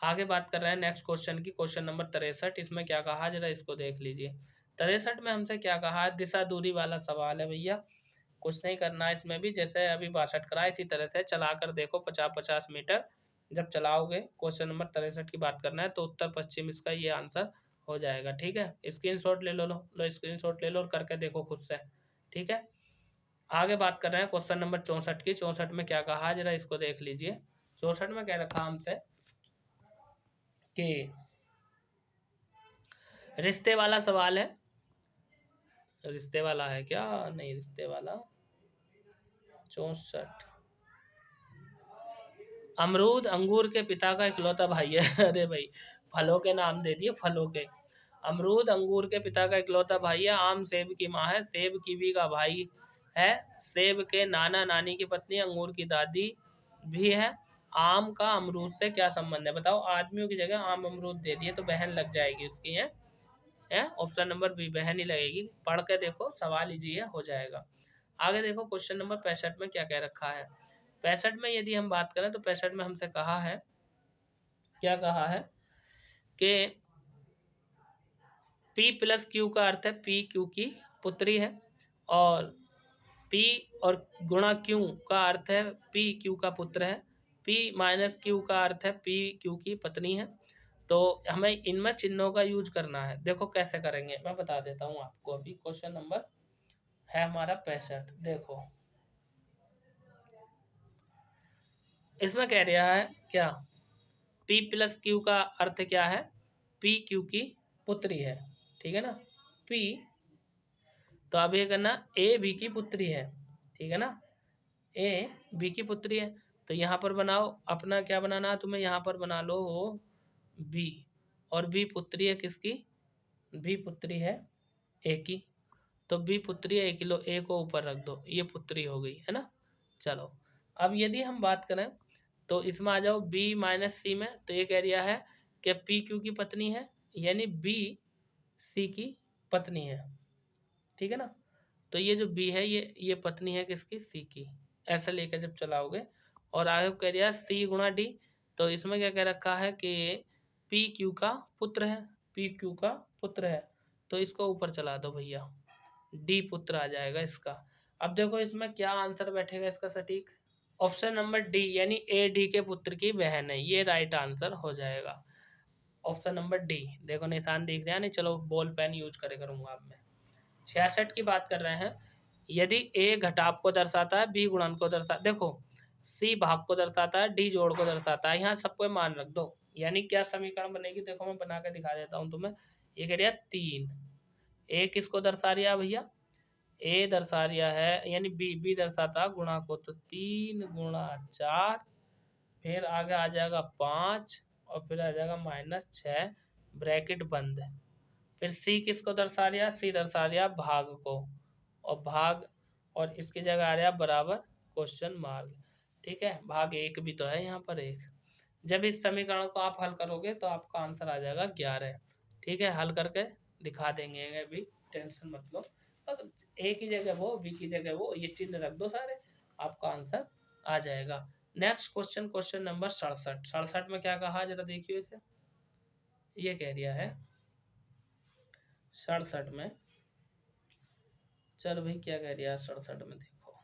आगे बात कर रहे हैं नेक्स्ट क्वेश्चन की, क्वेश्चन नंबर 63। इसमें क्या कहा जरा इसको देख लीजिए। 63 में हमसे क्या कहा है, दिशा दूरी वाला सवाल है भैया, कुछ नहीं करना है इसमें भी, जैसे अभी 62 करा इसी तरह से चला कर देखो 50-50 मीटर जब चलाओगे। क्वेश्चन नंबर 63 की बात करना है तो उत्तर पश्चिम इसका ये आंसर हो जाएगा। ठीक है, स्क्रीनशॉट ले लो स्क्रीनशॉट ले लो और करके देखो खुद से। ठीक है, आगे बात कर रहे हैं क्वेश्चन नंबर 64 की। 64 में क्या कहा जरा इसको देख लीजिए। 64 में क्या रखा हमसे कि रिश्ते वाला सवाल है, रिश्ते वाला है क्या, नहीं रिश्ते वाला 64, अमरूद अंगूर के पिता का इकलौता भाई है अरे भाई फलों के नाम दे दिए, फलों के। अमरूद अंगूर के पिता का इकलौता भाई है, आम सेब की माँ है, सेब कीवी का भाई है, सेब के नाना नानी की पत्नी अंगूर की दादी भी है। आम का अमरूद से क्या संबंध है बताओ। आदमियों की जगह आम अमरूद दे दिए तो बहन लग जाएगी उसकी है ऑप्शन नंबर बी बहन ही लगेगी। पढ़ के देखो, सवाल इजी है, हो जाएगा। आगे देखो क्वेश्चन नंबर 65 में क्या कह रखा है। 65 में यदि हम बात करें तो 65 में हमसे कहा है, क्या कहा है कि P प्लस क्यू का अर्थ है P क्यू की पुत्री है, और P और गुणा क्यू का अर्थ है P क्यू का पुत्र है, P माइनस क्यू का अर्थ है P क्यू की पत्नी है। तो हमें इनमें चिन्हों का यूज करना है। देखो कैसे करेंगे मैं बता देता हूँ आपको। अभी क्वेश्चन नंबर है हमारा 65। देखो इसमें कह रहा है क्या, P प्लस क्यू का अर्थ क्या है, P क्यू की पुत्री है, ठीक है ना। P तो अब ये करना ए बी की पुत्री है, ठीक है ना, ए बी की पुत्री है। तो यहाँ पर बनाओ अपना क्या बनाना है तुम्हें, यहाँ पर बना लो वो बी, और बी पुत्री है किसकी, बी पुत्री है ए की। तो बी पुत्री है ए की, लो ए को ऊपर रख दो, ये पुत्री हो गई है ना। चलो अब यदि हम बात करें तो इसमें आ जाओ बी माइनस सी में, तो ये कह रिया है कि पी क्यू की पत्नी है, यानी बी सी की पत्नी है, ठीक है ना। तो ये जो बी है ये पत्नी है किसकी, सी की। ऐसे लेकर जब चलाओगे और आगे कह दिया सी गुणा डी, तो इसमें क्या कह रखा है कि पी क्यू का पुत्र है, पी क्यू का पुत्र है, तो इसको ऊपर चला दो भैया, डी पुत्र आ जाएगा इसका। अब देखो इसमें क्या आंसर बैठेगा इसका सटीक, ऑप्शन नंबर डी, यानी ए डी के पुत्र की बहन है, ये राइट आंसर हो जाएगा। ऑप्शन नंबर डी, देखो निशान दिख रहा है नहीं, चलो बॉल पेन यूज करे करूंगा अब मैं। 66 की बात कर रहे हैं, यदि ए घटाव को दर्शाता है, बी गुणन को दर्शाता, देखो सी भाग को दर्शाता है, डी जोड़ को दर्शाता है, यहाँ सबको मान रख दो, यानी क्या समीकरण बनेगी, देखो मैं बना के दिखा देता हूँ तुम्हें। ये कह रहा 3, ए किसको दर्शा रहा है भैया, ए दर्शा रहा है, यानी बी दर्शाता गुणा को, तो 3 गुणा 4, फिर आगे आ जाएगा 5, और फिर आ जाएगा -6, ब्रैकेट बंद। फिर सी किसको दर्शा रहा, सी दर्शा रहा भाग को, और भाग, और इसकी जगह आ रहा बराबर क्वेश्चन मार्क, ठीक है, भाग 1 भी तो है यहाँ पर 1। जब इस समीकरण को आप हल करोगे तो आपका आंसर आ जाएगा 11, ठीक है, हल करके दिखा देंगे अभी, टेंशन मत लो। बस ए की जगह वो, बी की जगह वो, ये चिन्ह रख दो सारे, आपका आंसर आ जाएगा। Next question, question number 67। 67 में क्या कहा जरा देखिए इसे, ये कह दिया है 67 में, चलो भाई क्या कह रहा है 67 में, देखो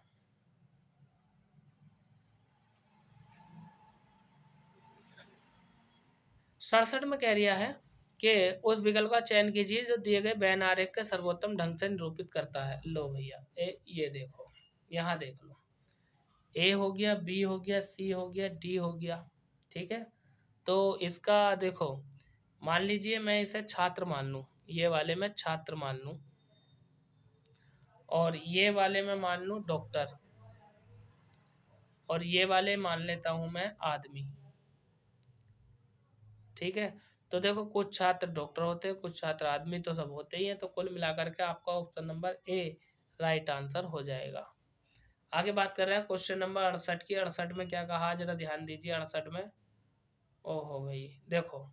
67 में कह रहा है कि उस विकल्प का चयन कीजिए जो दिए गए बैन आरेख के सर्वोत्तम ढंग से निरूपित करता है। लो भैया ये देखो, यहाँ देख लो, ए हो गया, बी हो गया, सी हो गया, डी हो गया, ठीक है। तो इसका देखो, मान लीजिए मैं इसे छात्र मान लूँ, ये वाले में छात्र मान लूँ, और ये वाले में मान लूँ डॉक्टर, और ये वाले मान लेता हूँ मैं आदमी, ठीक है। तो देखो कुछ छात्र डॉक्टर होते हैं, कुछ छात्र आदमी, तो सब होते ही हैं, तो कुल मिलाकर के आपका option number A right answer हो जाएगा। आगे बात कर रहे हैं क्वेश्चन नंबर 68 की। 68 में क्या कहा जरा ध्यान दीजिए। 68 में, ओहो भाई देखो,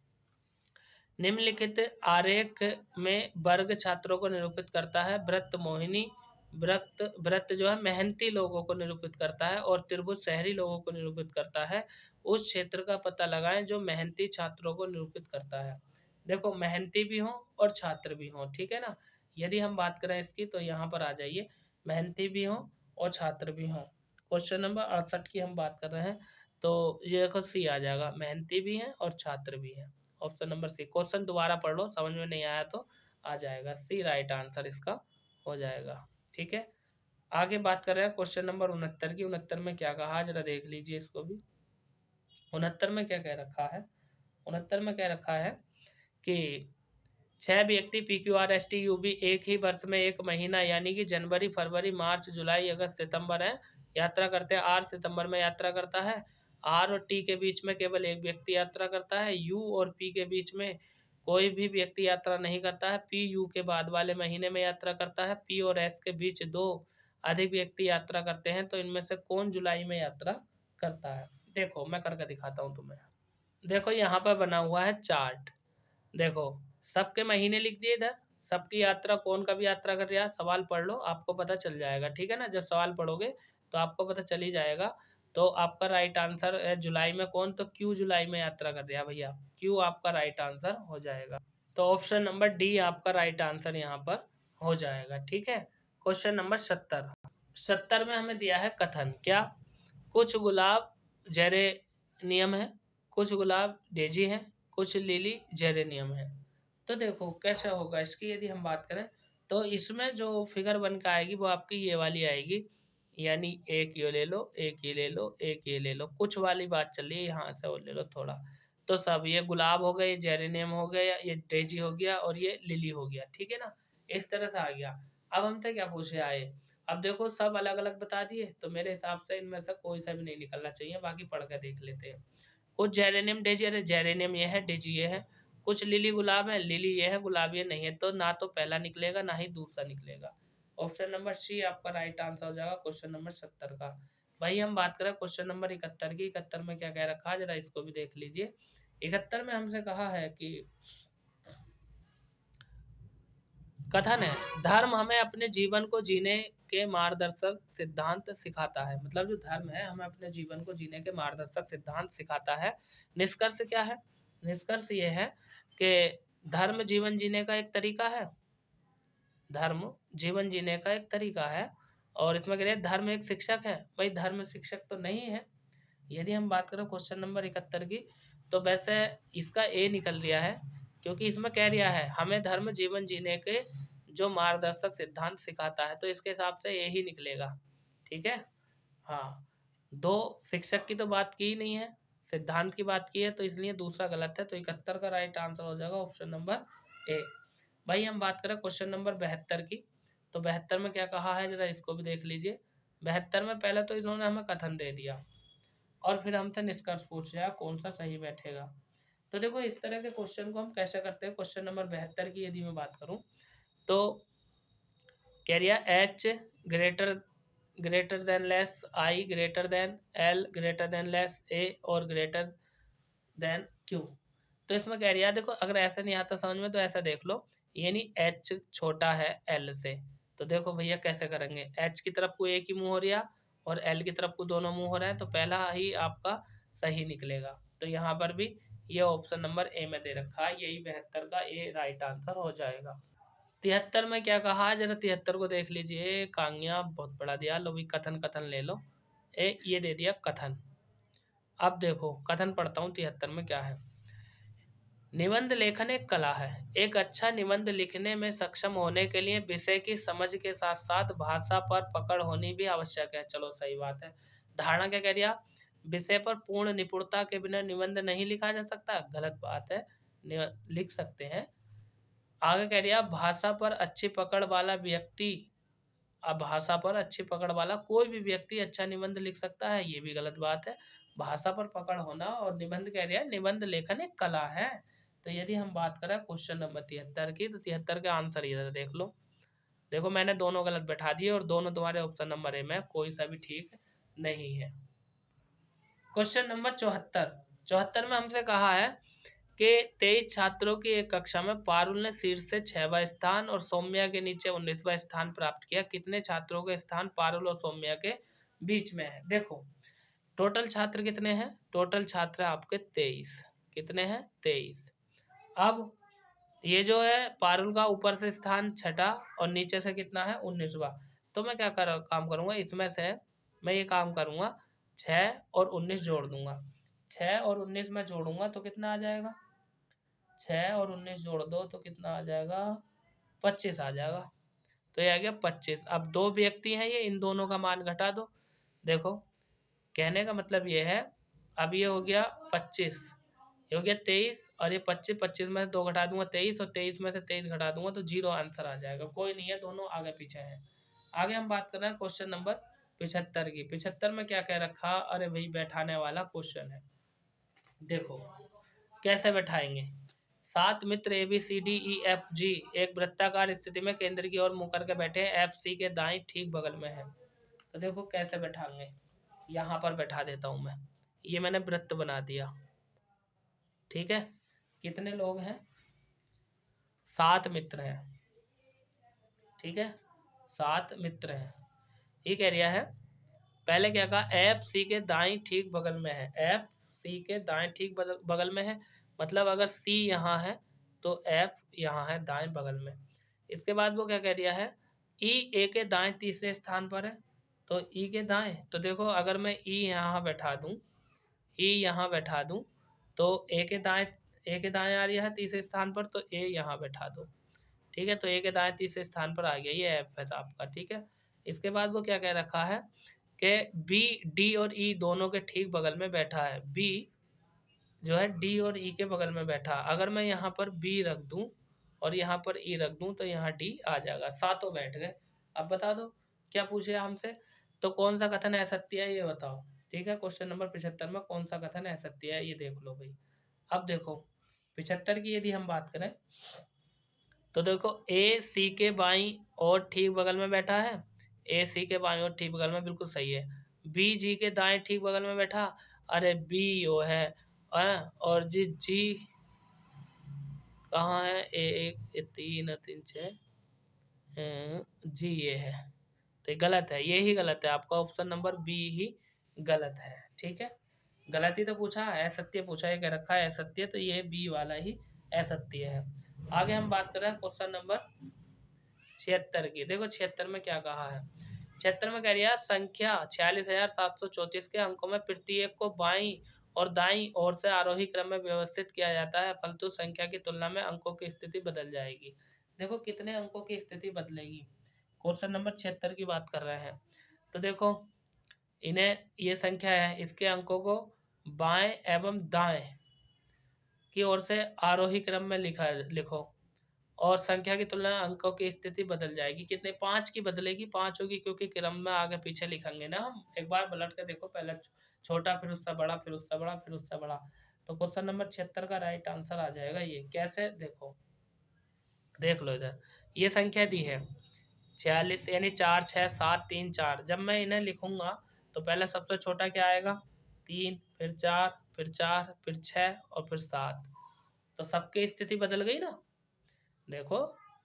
निम्नलिखित आरेख में वर्ग छात्रों को निरूपित करता है। वृत्त मोहिनी, वृत्त जो है मेहनती लोगों को निरूपित करता है, और त्रिभुज शहरी लोगों को निरूपित करता है। उस क्षेत्र का पता लगाएं जो मेहनती छात्रों को निरूपित करता है। देखो मेहनती भी हों और छात्र भी हों, ठीक है ना। यदि हम बात करें इसकी तो यहाँ पर आ जाइए, मेहनती भी हों और छात्र भी हों। क्वेश्चन नंबर 68 की हम बात कर रहे हैं, तो ये देखो सी आ जाएगा, मेहनती भी हैं और छात्र भी हैं। ऑप्शन नंबर सी। क्वेश्चन दोबारा पढ़ लो, समझ में नहीं आया तो आ जाएगा, सी राइट आंसर इसका हो जाएगा, ठीक है। आगे बात कर रहे हैं क्वेश्चन नंबर 69 की। 69 में क्या कहा जरा देख लीजिए इसको भी। 69 में क्या कह रखा है, 69 में कह रखा है कि 6 व्यक्ति PQRSTUV एक ही वर्ष में एक महीना यानी कि जनवरी, फरवरी, मार्च, जुलाई, अगस्त, सितंबर है यात्रा करते हैं। R सितंबर में यात्रा करता है। R और T के बीच में केवल एक व्यक्ति यात्रा करता है। U और P के बीच में कोई भी व्यक्ति यात्रा नहीं करता है। P U के बाद वाले महीने में यात्रा करता है। P और S के बीच 2 अधिक व्यक्ति यात्रा करते हैं, तो इनमें से कौन जुलाई में यात्रा करता है। देखो मैं करके दिखाता हूँ तुम्हें। देखो यहाँ पर बना हुआ है चार्ट, देखो सबके महीने लिख दिए इधर, सबकी यात्रा कौन कब यात्रा कर रहा है, सवाल पढ़ लो आपको पता चल जाएगा, ठीक है ना। जब सवाल पढ़ोगे तो आपको पता चल ही जाएगा। तो आपका राइट आंसर है जुलाई में कौन, तो क्यू जुलाई में यात्रा कर रहा है भैया, क्यू आपका राइट आंसर हो जाएगा। तो ऑप्शन नंबर डी आपका राइट आंसर यहाँ पर हो जाएगा, ठीक है। Question number 70। 70 में हमें दिया है कथन, क्या, कुछ गुलाब जेरेनियम है, कुछ गुलाब डेजी है, कुछ लिली जेरेनियम है। तो देखो कैसा होगा इसकी, यदि हम बात करें तो इसमें जो फिगर बन के आएगी वो आपकी ये वाली आएगी, यानी एक ये ले लो, एक ये ले लो, एक ये ले लो, कुछ वाली बात चल रही है, यहाँ से वो ले लो थोड़ा। तो सब ये गुलाब हो गए, ये जेरेनियम हो गया, ये डेजी हो गया, और ये लिली हो गया, ठीक है ना। इस तरह से आ गया। अब हमसे क्या पूछे आए, अब देखो सब अलग अलग बता दिए, तो मेरे हिसाब से इनमें से कोई सा भी नहीं निकलना चाहिए, बाकी पढ़ के देख लेते हैं। कुछ जेरेनियम डेजी, अरे जेरेनियम ये है, डेजी ये है। कुछ लिली गुलाब है, लिली ये है, गुलाब ये नहीं है, तो ना तो पहला निकलेगा ना ही दूसरा निकलेगा। ऑप्शन नंबर सी आपका राइट आंसर हो जाएगा क्वेश्चन नंबर 70 का। भाई हम बात करें क्वेश्चन नंबर 71 की, 71 में क्या कह रखा है जरा इसको भी देख लीजिए। 71 में हमसे कहा है कि कथन है, धर्म हमें अपने जीवन को जीने के मार्गदर्शक सिद्धांत सिखाता है। मतलब जो धर्म है हमें अपने जीवन को जीने के मार्गदर्शक सिद्धांत सिखाता है। निष्कर्ष क्या है? निष्कर्ष ये है कि धर्म जीवन जीने का एक तरीका है, धर्म जीवन जीने का एक तरीका है। और इसमें कह रहे हैं धर्म एक शिक्षक है। भाई धर्म शिक्षक तो नहीं है। यदि हम बात करें क्वेश्चन नंबर 71 की, तो वैसे इसका ए निकल रहा है, क्योंकि इसमें कह रहा है हमें धर्म जीवन जीने के जो मार्गदर्शक सिद्धांत सिखाता है, तो इसके हिसाब से यही निकलेगा। ठीक है, हाँ, दो शिक्षक की तो बात की ही नहीं है, सिद्धांत की बात की है, तो इसलिए दूसरा गलत है। तो 71 का राइट आंसर हो जाएगा ऑप्शन नंबर ए। भाई हम बात करें क्वेश्चन नंबर 72 की, तो 72 में क्या कहा है जरा इसको भी देख लीजिए। 72 में पहले तो इन्होंने हमें कथन दे दिया और फिर हमसे निष्कर्ष पूछ लिया कौन सा सही बैठेगा। तो देखो इस तरह के क्वेश्चन को हम कैसे करते हैं। क्वेश्चन नंबर 72 की यदि मैं बात करूं, तो कह रिया H greater greater than less I greater than L greater than less A और ग्रेटर देन क्यू। तो इसमें कह रिया देखो, अगर ऐसा नहीं आता समझ में तो ऐसा देख लो, यानी एच छोटा है एल से, तो देखो भैया कैसे करेंगे, एच की तरफ को एक ही मुंह हो रहा और एल की तरफ को दोनों मुंह हो रहा है, तो पहला ही आपका सही निकलेगा। तो यहाँ पर भी ये ऑप्शन नंबर ए में दे रखा है, यही 72 का ए राइट आंसर हो जाएगा। 73 में क्या कहा है जरा 73 को देख लीजिए, कांगिया बहुत बड़ा दिया, लो भी कथन कथन ले लो। ये दे दिया कथन। अब देखो कथन पढ़ता हूँ 73 में क्या है। निबंध लेखन एक कला है। एक अच्छा निबंध लिखने में सक्षम होने के लिए विषय की समझ के साथ साथ भाषा पर पकड़ होनी भी आवश्यक है। चलो सही बात है। धारणा क्या कह दिया, विषय पर पूर्ण निपुणता के बिना निबंध नहीं लिखा जा सकता, गलत बात है, लिख सकते हैं। आगे कह दिया भाषा पर अच्छी पकड़ वाला व्यक्ति, अब भाषा पर अच्छी पकड़ वाला कोई भी व्यक्ति अच्छा निबंध लिख सकता है, ये भी गलत बात है। भाषा पर पकड़ होना और निबंध कह रहा है निबंध लेखन एक कला है। तो यदि हम बात करें क्वेश्चन नंबर 73 की, तो 73 का आंसर इधर देख लो। देखो मैंने दोनों गलत बैठा दिए और दोनों तुम्हारे ऑप्शन नंबर ए में, कोई सा भी ठीक नहीं है। क्वेश्चन नंबर 74, 74 में हमसे कहा है कि 23 छात्रों की एक कक्षा में पारुल ने शीर्ष से 6वां स्थान और सौम्या के नीचे 19वां स्थान प्राप्त किया। कितने छात्रों के स्थान पारुल और सौम्या के बीच में है? देखो टोटल छात्र कितने हैं, टोटल छात्र आपके 23, कितने हैं 23। अब ये जो है पारुल का ऊपर से स्थान 6ठा और नीचे से कितना है 19वां, तो मैं क्या काम करूंगा, इसमें से मैं ये काम करूंगा 6 और 19 जोड़ दूंगा। 6 और 19 में जोड़ूंगा तो कितना आ जाएगा, 6 और 19 जोड़ दो तो कितना आ जाएगा, 25 आ जाएगा। तो ये आ गया 25। अब दो व्यक्ति हैं ये, इन दोनों का मान घटा दो। देखो कहने का मतलब ये है, अब ये हो गया 25, ये हो गया 23 और ये 25, 25 में से 2 घटा दूंगा 23 और 23 में से 23 घटा दूंगा तो 0 आंसर आ जाएगा। कोई नहीं है, दोनों आगे पीछे हैं। आगे हम बात कर रहे हैं क्वेश्चन नंबर 75 की। 75 में क्या कह रखा, अरे भाई बैठाने वाला क्वेश्चन है। देखो कैसे बैठाएंगे, 7 मित्र A B C D E F G एक वृत्ताकार स्थिति में केंद्र की ओर मुंह करके बैठे, एफ सी के दाएं ठीक बगल में है। तो देखो कैसे बैठाएंगे, यहाँ पर बैठा देता हूँ मैं, ये मैंने वृत्त बना दिया। ठीक है, कितने लोग हैं, 7 मित्र हैं। ठीक है, 7 मित्र हैं। ये कह रहा है पहले क्या कहा, एफ सी के दाएं ठीक बगल में है, एफ सी के दाएं ठीक बगल में है, मतलब अगर सी यहाँ है तो एफ यहाँ है दाएं बगल में। इसके बाद वो क्या कह रहा है, ई ए के दाएं तीसरे स्थान पर है, तो ई के दाएं, तो देखो अगर मैं ई यहाँ बैठा दूं, ई यहाँ बैठा दूं तो ए के दाएं आ रही है तीसरे स्थान पर, तो ए यहाँ बैठा दो। ठीक है, तो ए के दाएं तीसरे स्थान पर आ गया, ये एफ है आपका। ठीक है, इसके बाद वो क्या कह रखा है कि बी डी और ई दोनों के ठीक बगल में बैठा है, बी जो है डी और ई के बगल में बैठा। अगर मैं यहाँ पर बी रख दूं और यहाँ पर ई रख दूं तो यहाँ डी आ जाएगा, सातों बैठ गए। अब बता दो क्या पूछे हमसे, तो कौन सा कथन असत्य है ये बताओ। ठीक है, क्वेश्चन नंबर 75 में कौन सा कथन असत्य है ये देख लो भाई। अब देखो 75 की यदि हम बात करें तो देखो ए सी के बाई और ठीक बगल में बैठा है, ए सी के बाई और ठीक बगल में बिल्कुल सही है। बी जी के दाएं ठीक बगल में बैठा, अरे बी वो है और जी जी कहाँ है, एक तीन तीन छः जी ये है, तो गलत है, ये ही गलत है, आपका ऑप्शन नंबर बी ही गलत है। ठीक है, गलत ही तो पूछा, असत्य पूछा है, कह रखा है असत्य, तो ये बी वाला ही असत्य है। आगे हम बात कर रहे हैं क्वेश्चन नंबर 76 की। देखो 76 में क्या कहा है, 76 में कह रही है संख्या 46,734 के अंकों में प्रत्येक को बाईं और दाईं ओर से आरोही क्रम में व्यवस्थित किया जाता है, फलतु संख्या की तुलना में अंकों की स्थिति बदल जाएगी। देखो कितने अंकों की स्थिति बदलेगी, क्वेश्चन नंबर 76 की बात कर रहे हैं। तो देखो इन्हें ये संख्या है, इसके अंकों को बाएं एवं दाएं की ओर से आरोही क्रम में लिखो और संख्या की तुलना में अंकों की स्थिति बदल जाएगी। कितने, 5 की बदलेगी, 5 होगी क्योंकि क्रम में आगे पीछे लिखेंगे ना हम। एक बार पलट के देखो, पहले छोटा फिर उससे बड़ा फिर उससे बड़ा फिर उससे बड़ा, तो क्वेश्चन नंबर 76 का राइट आंसर आ जाएगा ये। कैसे देखो, देख लो इधर ये संख्या दी है 46 यानी 4 6 7 3 4। जब मैं इन्हें लिखूंगा तो पहले सबसे छोटा क्या आएगा 3, फिर 4 फिर 4 फिर 6 और फिर 7, तो सबकी स्थिति बदल गई ना। देखो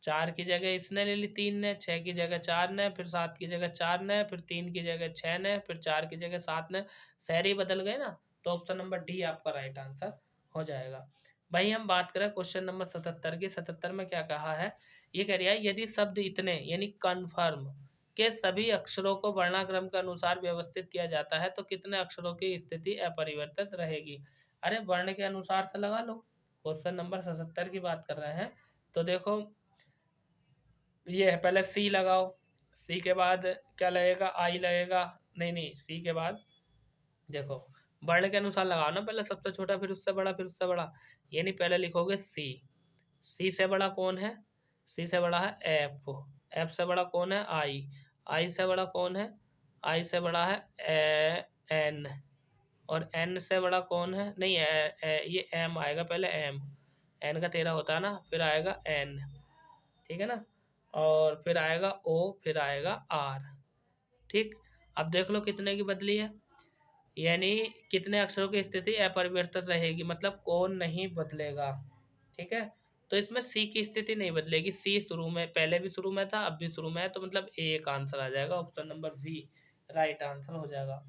4 की जगह इसने ले ली 3 ने, 6 की जगह 4 ने, फिर 7 की जगह 4 ने, फिर 3 की जगह 6 ने, फिर 4 की जगह 7 ने, सारे बदल गए ना, तो ऑप्शन नंबर डी आपका राइट आंसर हो जाएगा। भाई हम बात करें क्वेश्चन नंबर 77 की। 77 में क्या कहा है, ये कह रहा है यदि शब्द इतने यानी कन्फर्म के सभी अक्षरों को वर्णाक्रम के अनुसार व्यवस्थित किया जाता है तो कितने अक्षरों की स्थिति अपरिवर्तित रहेगी। अरे वर्ण के अनुसार से लगा लो, क्वेश्चन नंबर 77 की बात कर रहे हैं। तो देखो ये है, पहले सी लगाओ, सी के बाद क्या लगेगा, आई लगेगा, नहीं नहीं सी के बाद देखो वर्ण के अनुसार लगाओ ना, पहले सबसे छोटा फिर उससे बड़ा फिर उससे बड़ा, यानी पहले लिखोगे सी, सी से बड़ा कौन है, सी से बड़ा है एफ, एफ से बड़ा कौन है आई, आई से बड़ा कौन है, आई से बड़ा है एन, और एन से बड़ा कौन है, नहीं ये एम आएगा पहले, एम, एन का 13 होता है ना, फिर आएगा एन, ठीक है ना, और फिर आएगा ओ, फिर आएगा आर। ठीक, अब देख लो कितने की बदली है, यानी कितने अक्षरों की स्थिति अपरिवर्तित रहेगी, मतलब कौन नहीं बदलेगा। ठीक है, तो इसमें सी की स्थिति नहीं बदलेगी, सी शुरू में, पहले भी शुरू में था अब भी शुरू में है, तो मतलब ए एक आंसर आ जाएगा, option number B right answer हो जाएगा।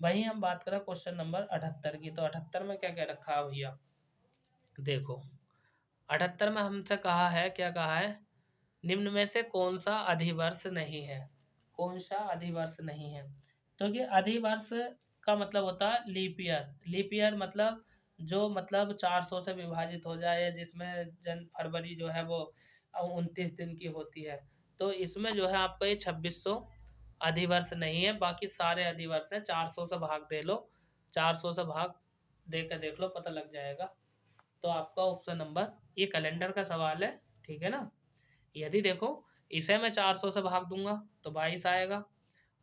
वहीं हम बात करें क्वेश्चन नंबर 78 की। तो 78 में क्या क्या रखा है भैया, देखो 78 में हमसे कहा है, क्या कहा है, निम्न में से कौन सा अधिवर्ष नहीं है, कौन सा अधिवर्ष नहीं है। तो ये अधिवर्ष का मतलब होता है लीप ईयर, लीप ईयर मतलब जो मतलब 400 से विभाजित हो जाए, जिसमें फरवरी जो है वो 29 दिन की होती है, तो इसमें जो है आपका ये 2600 अधिवर्ष नहीं है, बाकी सारे अधिवर्ष हैं। 400 से भाग दे लो, 400 से भाग दे कर देख लो, पता लग जाएगा। तो आपका ऑप्शन नंबर, ये कैलेंडर का सवाल है, ठीक है ना। यदि देखो इसे मैं 400 से भाग दूंगा तो 22 आएगा,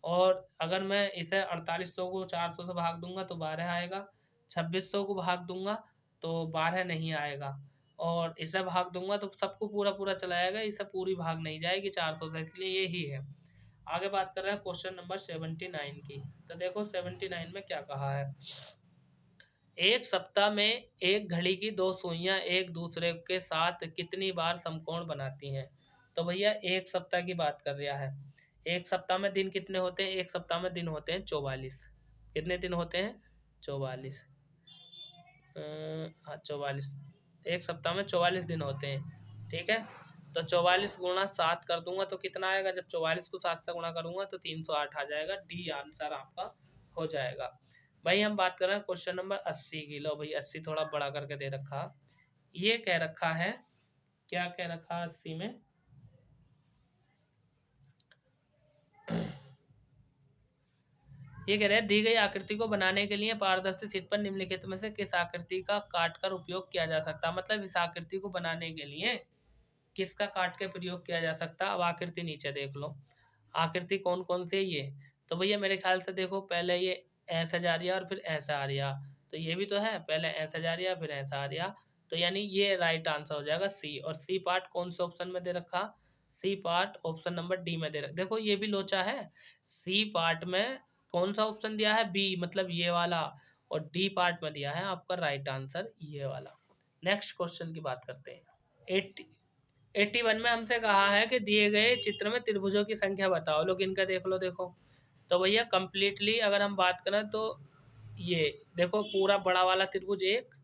और अगर मैं इसे 4800 को 400 से भाग दूंगा तो 12 आएगा, 2600 को भाग दूंगा तो 12 नहीं आएगा, और इसे भाग दूंगा तो सबको पूरा पूरा चला जाएगा, इसे पूरी भाग नहीं जाएगी 400 से, इसलिए ये ही है। आगे बात कर रहे हैं क्वेश्चन नंबर 79 की। तो देखो 79 में क्या कहा है, एक सप्ताह में एक घड़ी की दो सुइयां एक दूसरे के साथ कितनी बार समकोण बनाती हैं। तो भैया एक सप्ताह की बात कर रहा है, एक सप्ताह में दिन कितने होते हैं, एक सप्ताह में दिन होते हैं 44। कितने दिन होते हैं, 44, हाँ 44, एक सप्ताह में 44 दिन होते हैं। ठीक है, तो 44 गुणा 7 कर दूंगा तो कितना आएगा, जब 44 को 7 से गुणा करूंगा तो 308 आ जाएगा, डी आंसर आपका हो जाएगा। भाई हम बात कर रहे हैं क्वेश्चन नंबर 80 की। लो भाई 80 थोड़ा बड़ा करके दे रखा, ये कह रखा है, क्या कह रखा है 80 में, ये कह रहे हैं दी गई आकृति को बनाने के लिए पारदर्शी शीट पर निम्नलिखित में से किस आकृति का काट कर उपयोग किया जा सकता है। मतलब इस आकृति को बनाने के लिए किसका काट के प्रयोग किया जा सकता है। अब आकृति नीचे देख लो, आकृति कौन कौन सी है ये, तो भैया मेरे ख्याल से देखो, पहले ये ऐसा जा रहा और फिर ऐसा आ रहा, तो ये भी तो है, पहले ऐसा जा रहा फिर ऐसा आ रहा, तो यानी ये राइट आंसर हो जाएगा सी। और सी पार्ट कौन से ऑप्शन में दे रखा, C part option number D में दे रखा। देखो ये भी लोचा है, सी पार्ट में कौन सा ऑप्शन दिया है, बी, मतलब ये वाला, और डी पार्ट में दिया है आपका राइट आंसर ये वाला। नेक्स्ट क्वेश्चन की बात करते हैं। 81 में हमसे कहा है कि दिए गए चित्र में त्रिभुजों की संख्या बताओ। लोग इनका देख लो, देखो तो भैया कंप्लीटली अगर हम बात करें तो ये देखो पूरा बड़ा वाला त्रिभुज एक,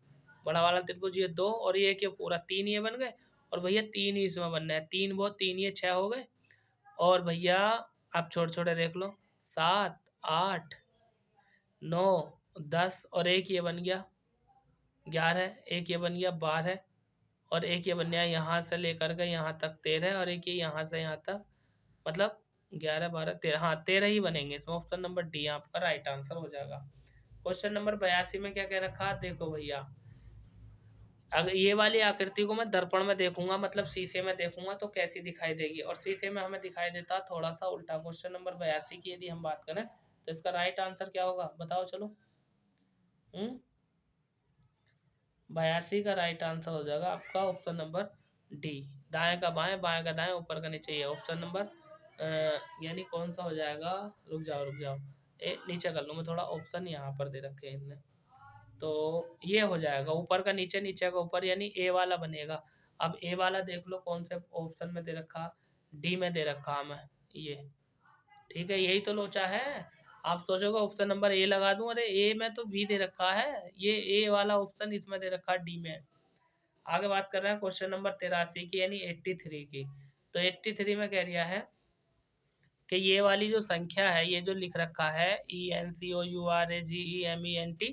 बड़ा वाला त्रिभुज ये दो, और ये क्या पूरा तीन ये बन गए, और भैया तीन ही इसमें बनना है, तीन वो तीन ये छः हो गए, और भैया आप छोटे छोटे देख लो, 7 8 9 10, और एक ये बन गया 11, एक ये बन गया 12, और एक ये बन गया यहाँ से लेकर के यहाँ तक 13, और एक ये यहाँ से यहाँ तक, मतलब 11 12 13, हाँ 13 ही बनेंगे। इसमें ऑप्शन नंबर डी आपका राइट आंसर हो जाएगा। क्वेश्चन नंबर 82 में क्या कह रखा, देखो भैया अगर ये वाली आकृति को मैं दर्पण में देखूंगा, मतलब शीशे में देखूंगा, तो कैसी दिखाई देगी, और शीशे में हमें दिखाई देता थोड़ा सा उल्टा। क्वेश्चन नंबर 82 की यदि हम बात करें तो इसका राइट आंसर क्या होगा, बताओ चलो। 82 का राइट आंसर हो जाएगा आपका ऑप्शन नंबर डी, दाएं का बाएं, बाएं का दाएं, ऊपर का नीचे, ये ऑप्शन नंबर यानी कौन सा हो जाएगा, रुक जाओ रुक जाओ, नीचे कर लूँ मैं थोड़ा, ऑप्शन यहाँ पर दे रखे हैं इनने, तो ये हो जाएगा ऊपर का नीचे, नीचे का ऊपर, यानी ए वाला बनेगा। अब ए वाला देख लो कौन से ऑप्शन में दे रखा, डी में दे रखा हमें ये, ठीक है, यही तो लोचा है। आप सोचोगे ऑप्शन नंबर ए लगा दूं, अरे ए में तो बी दे रखा है, ये ए वाला ऑप्शन इसमें दे रखा है डी में। आगे बात कर रहे हैं क्वेश्चन नंबर 83 की, यानी 83 की। तो 83 में कह रिया है कि ये वाली जो संख्या है, ये जो लिख रखा है ENCOURAGEMENT,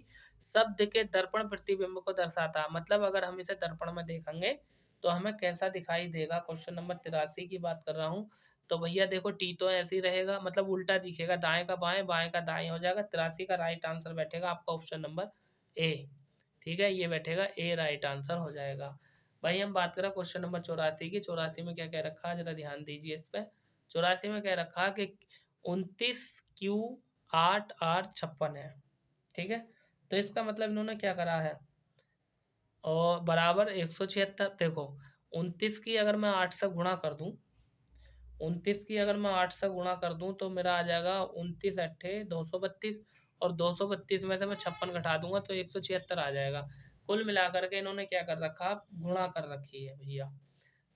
शब्द के दर्पण प्रतिबिंब को दर्शाता है, मतलब अगर हम इसे दर्पण में देखेंगे तो हमें कैसा दिखाई देगा। क्वेश्चन नंबर 83 की बात कर रहा हूँ, तो भैया देखो टी तो ऐसे ही रहेगा, मतलब उल्टा दिखेगा, दाएं का बाएं, बाएं का दाएं हो जाएगा। 83 का राइट आंसर बैठेगा आपका ऑप्शन नंबर ए, ठीक है, ये बैठेगा ए, राइट आंसर हो जाएगा। भाई हम बात करें क्वेश्चन नंबर 84 की, 84 में क्या कह रखा है, जरा ध्यान दीजिए इस पर। 84 में कह रखा कि 29Q8R56 है, ठीक है, तो इसका मतलब इन्होंने क्या करा है, और बराबर 176। देखो 29 की अगर मैं 8 से गुणा कर दूं, 29 की अगर मैं 8 से गुणा कर दूं तो मेरा आ जाएगा 29 अट्ठे 232, और 232 में से मैं 56 घटा दूंगा तो 176 आ जाएगा। कुल मिलाकर के इन्होंने क्या कर रखा, गुणा कर रखी है भैया।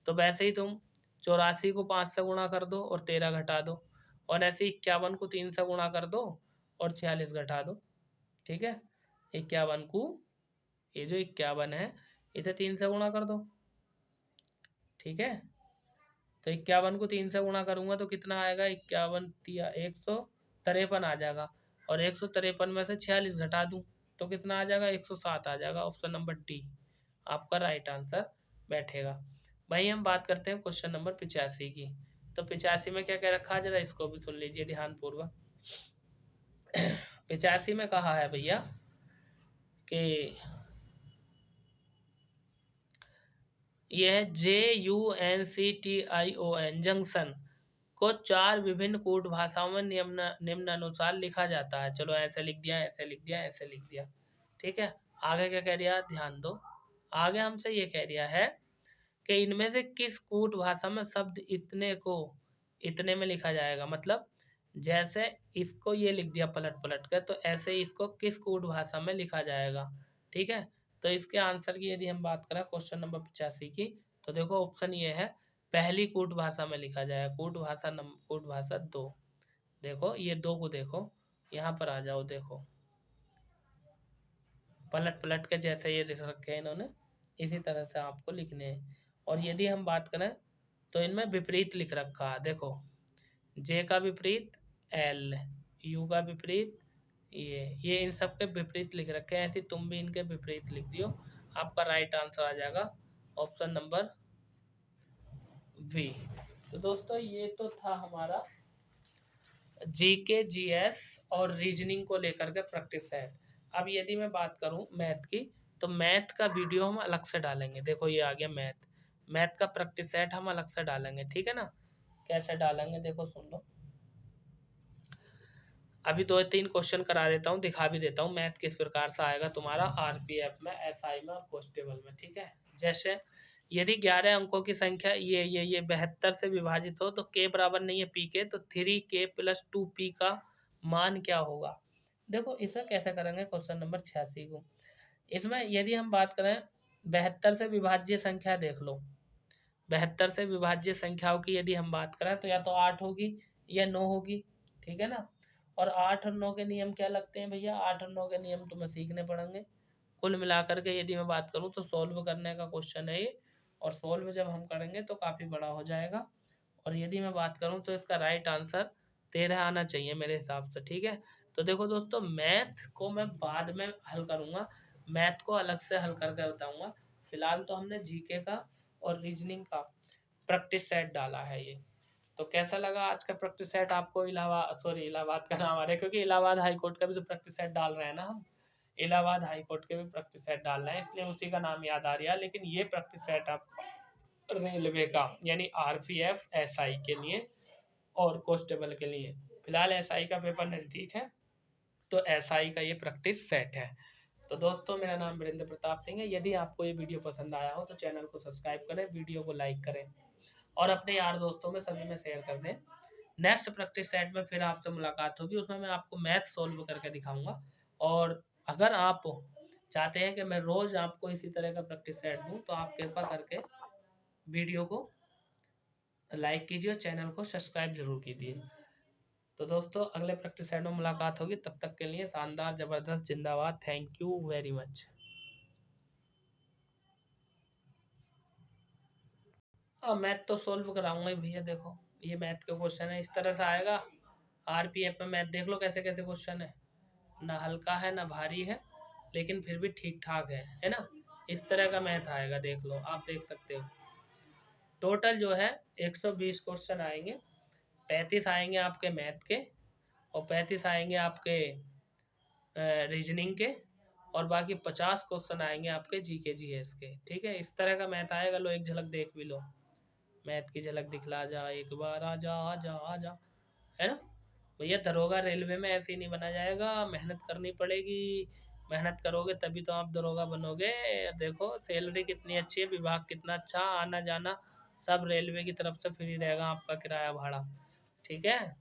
तो वैसे ही तुम 84 को 5 से गुणा कर दो और 13 घटा दो, और ऐसे 51 को 3 से गुणा कर दो और 46 घटा दो, ठीक है। 51 को, ये जो 51 है इसे 3 से गुणा कर दो, ठीक है, तो 51 को 3 से गुणा करूंगा तो कितना आएगा, 51 तिया 153 आ जाएगा, और 153 में से 46 घटा दूं तो कितना आ जाएगा, 107 आ जाएगा। ऑप्शन नंबर डी आपका राइट आंसर बैठेगा। भाई हम बात करते हैं क्वेश्चन नंबर 85 की। तो 85 में क्या क्या रखा है, जरा इसको भी सुन लीजिए ध्यान पूर्वक। 85 में कहा है भैया कि यह JUNCTION जंक्शन को 4 विभिन्न कूट भाषाओं में निम्नानुसार लिखा जाता है। चलो ऐसे लिख दिया, ऐसे लिख दिया, ऐसे लिख दिया, ठीक है। आगे क्या कह दिया, ध्यान दो, आगे हमसे ये कह दिया है कि इनमें से किस कूट भाषा में शब्द इतने को इतने में लिखा जाएगा, मतलब जैसे इसको ये लिख दिया पलट पलट कर, तो ऐसे ही इसको किस कूट भाषा में लिखा जाएगा, ठीक है। तो इसके आंसर की यदि हम बात करें क्वेश्चन नंबर 85 की, तो देखो ऑप्शन ये है, पहली कूट भाषा में लिखा जाएगा, कूट भाषा 2। देखो ये 2 को देखो, यहाँ पर आ जाओ, देखो पलट पलट के जैसे ये लिख रखे हैं इन्होंने, इसी तरह से आपको लिखने हैं। और यदि हम बात करें तो इनमें विपरीत लिख रखा है, देखो जे का विपरीत एल, यू का विपरीत ये इन सब के विपरीत लिख रखे हैं, ऐसे तुम भी इनके विपरीत लिख दियो, आपका राइट आंसर आ जाएगा ऑप्शन नंबर वी। तो दोस्तों ये तो था हमारा जीके जीएस और रीजनिंग को लेकर के प्रैक्टिस सेट। अब यदि मैं बात करूं मैथ की, तो मैथ का वीडियो हम अलग से डालेंगे। देखो ये आ गया मैथ, मैथ का प्रैक्टिस सेट हम अलग से डालेंगे, ठीक है ना। कैसे डालेंगे देखो सुन लो। अभी 2-3 क्वेश्चन करा देता हूँ, दिखा भी देता हूँ मैथ किस प्रकार से आएगा तुम्हारा आरपीएफ में, एसआई में और कॉन्स्टेबल में, ठीक है। जैसे यदि 11 अंकों की संख्या ये 72 से विभाजित हो तो के बराबर नहीं है पी के, तो 3k + 2p का मान क्या होगा। देखो इसे कैसे करेंगे क्वेश्चन नंबर 86 को। इसमें यदि हम बात करें 72 से विभाज्य संख्या देख लो, 72 से विभाज्य संख्याओं की यदि हम बात करें तो या तो 8 होगी या 9 होगी, ठीक है ना। और 8 और 9 के नियम क्या लगते हैं भैया, 8 और 9 के नियम तुम्हें सीखने पड़ेंगे। कुल मिलाकर के यदि मैं बात करूं तो सॉल्व करने का क्वेश्चन है ये, और सॉल्व जब हम करेंगे तो काफ़ी बड़ा हो जाएगा। और यदि मैं बात करूं तो इसका राइट आंसर 13 आना चाहिए मेरे हिसाब से, ठीक है। तो देखो दोस्तों, मैथ को मैं बाद में हल करूंगा, मैथ को अलग से हल करके बताऊंगा। फिलहाल तो हमने जीके का और रीजनिंग का प्रैक्टिस सेट डाला है ये। तो कैसा लगा आज का प्रैक्टिस सेट आपको। इलाहाबाद का नाम आ रहा है क्योंकि इलाहाबाद हाई कोर्ट का भी तो प्रैक्टिस सेट डाल रहे हैं ना हम, इलाहाबाद हाई कोर्ट के भी प्रैक्टिस सेट डाल रहे हैं, इसलिए उसी का नाम याद आ रहा है। लेकिन ये प्रैक्टिस सेट आप रेलवे का यानी आरपीएफ एसआई के लिए और कांस्टेबल के लिए, फिलहाल एसआई का पेपर नज़दीक है तो एसआई का ये प्रैक्टिस सेट है। तो दोस्तों मेरा नाम वीरेंद्र प्रताप सिंह है। यदि आपको ये वीडियो पसंद आया हो तो चैनल को सब्सक्राइब करें, वीडियो को लाइक करें और अपने यार दोस्तों में सभी में शेयर कर दें। नेक्स्ट प्रैक्टिस सेट में फिर आपसे मुलाकात होगी, उसमें मैं आपको मैथ सोल्व करके दिखाऊंगा। और अगर आप चाहते हैं कि मैं रोज आपको इसी तरह का प्रैक्टिस सेट दूं तो आप कृपा करके वीडियो को लाइक कीजिए और चैनल को सब्सक्राइब जरूर कीजिए। तो दोस्तों अगले प्रैक्टिस सेट में मुलाकात होगी, तब तक के लिए शानदार जबरदस्त जिंदाबाद। Thank you very much. Math तो सोल्व कराऊंगा ही भैया, देखो ये मैथ का क्वेश्चन है, इस तरह से आएगा। आरपीएफ में मैथ देख लो कैसे कैसे क्वेश्चन है, ना हल्का है ना भारी है, लेकिन फिर भी ठीक ठाक है ना। इस तरह का मैथ आएगा, देख लो आप देख सकते हो। टोटल जो है 120 क्वेश्चन आएंगे, 35 आएंगे आपके मैथ के और 35 आएंगे आपके रीजनिंग के, और बाकी 50 क्वेश्चन आएंगे आपके जीके जीएस के, ठीक है। इस तरह का मैथ आएगा, लो एक झलक देख भी लो, मैथ की झलक दिखला जा एक बार, आ जा आ जा आ जा, है ना। भैया दरोगा रेलवे में ऐसे ही नहीं बना जाएगा, मेहनत करनी पड़ेगी, मेहनत करोगे तभी तो आप दरोगा बनोगे। देखो सैलरी कितनी अच्छी है, विभाग कितना अच्छा, आना जाना सब रेलवे की तरफ से फ्री रहेगा, आपका किराया भाड़ा, ठीक है।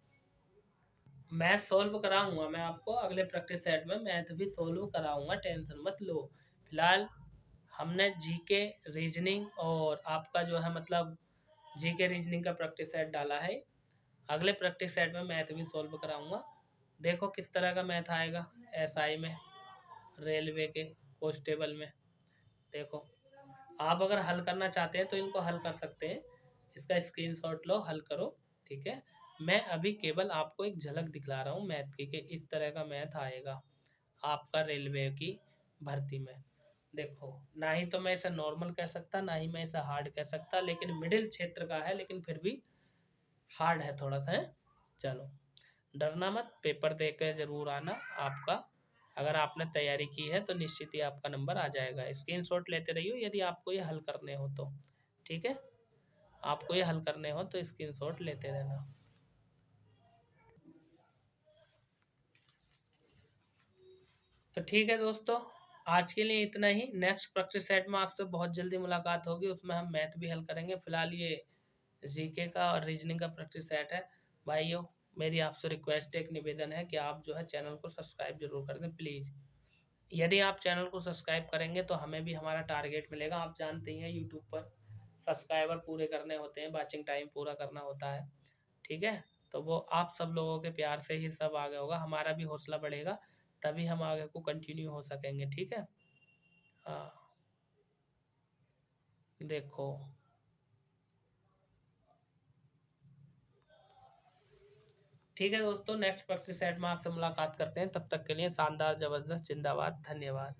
मैथ सोल्व कराऊंगा मैं आपको अगले प्रैक्टिस सेट में, मैथ भी सोल्व कराऊंगा, टेंशन मत लो। फिलहाल हमने जीके रीजनिंग और आपका जो है मतलब जीके रीजनिंग का प्रैक्टिस सेट डाला है। अगले प्रैक्टिस सेट में मैथ भी सोल्व कराऊंगा, देखो किस तरह का मैथ आएगा एसआई में, रेलवे के, कांस्टेबल में। देखो आप अगर हल करना चाहते हैं तो इनको हल कर सकते हैं, इसका स्क्रीनशॉट लो हल करो, ठीक है। मैं अभी केवल आपको एक झलक दिखला रहा हूँ मैथ की कि इस तरह का मैथ आएगा आपका रेलवे की भर्ती में। देखो ना ही तो मैं इसे नॉर्मल कह सकता, ना ही मैं इसे हार्ड कह सकता, लेकिन मिडिल क्षेत्र का है, लेकिन फिर भी हार्ड है थोड़ा सा है। चलो डरना मत, पेपर दे कर जरूर आना आपका, अगर आपने तैयारी की है तो निश्चित ही आपका नंबर आ जाएगा। स्क्रीनशॉट लेते रहिए यदि आपको ये हल करने हो तो, ठीक है। आपको ये हल करने हो तो स्क्रीनशॉट लेते रहना। तो ठीक है दोस्तों, आज के लिए इतना ही। नेक्स्ट प्रैक्टिस सेट में आपसे बहुत जल्दी मुलाकात होगी, उसमें हम मैथ भी हल करेंगे। फिलहाल ये जीके का और रीजनिंग का प्रैक्टिस सेट है। भाइयों मेरी आपसे रिक्वेस्ट है, एक निवेदन है कि आप जो है चैनल को सब्सक्राइब जरूर कर दें प्लीज़। यदि आप चैनल को सब्सक्राइब करेंगे तो हमें भी हमारा टारगेट मिलेगा। आप जानते ही हैं यूट्यूब पर सब्सक्राइबर पूरे करने होते हैं, वॉचिंग टाइम पूरा करना होता है, ठीक है। तो वो आप सब लोगों के प्यार से ही सब आगे होगा, हमारा भी हौसला बढ़ेगा, तभी हम आगे को कंटिन्यू हो सकेंगे, ठीक है। हाँ देखो ठीक है दोस्तों, नेक्स्ट प्रैक्टिस सेट में आपसे मुलाकात करते हैं, तब तक के लिए शानदार जबरदस्त जिंदाबाद, धन्यवाद।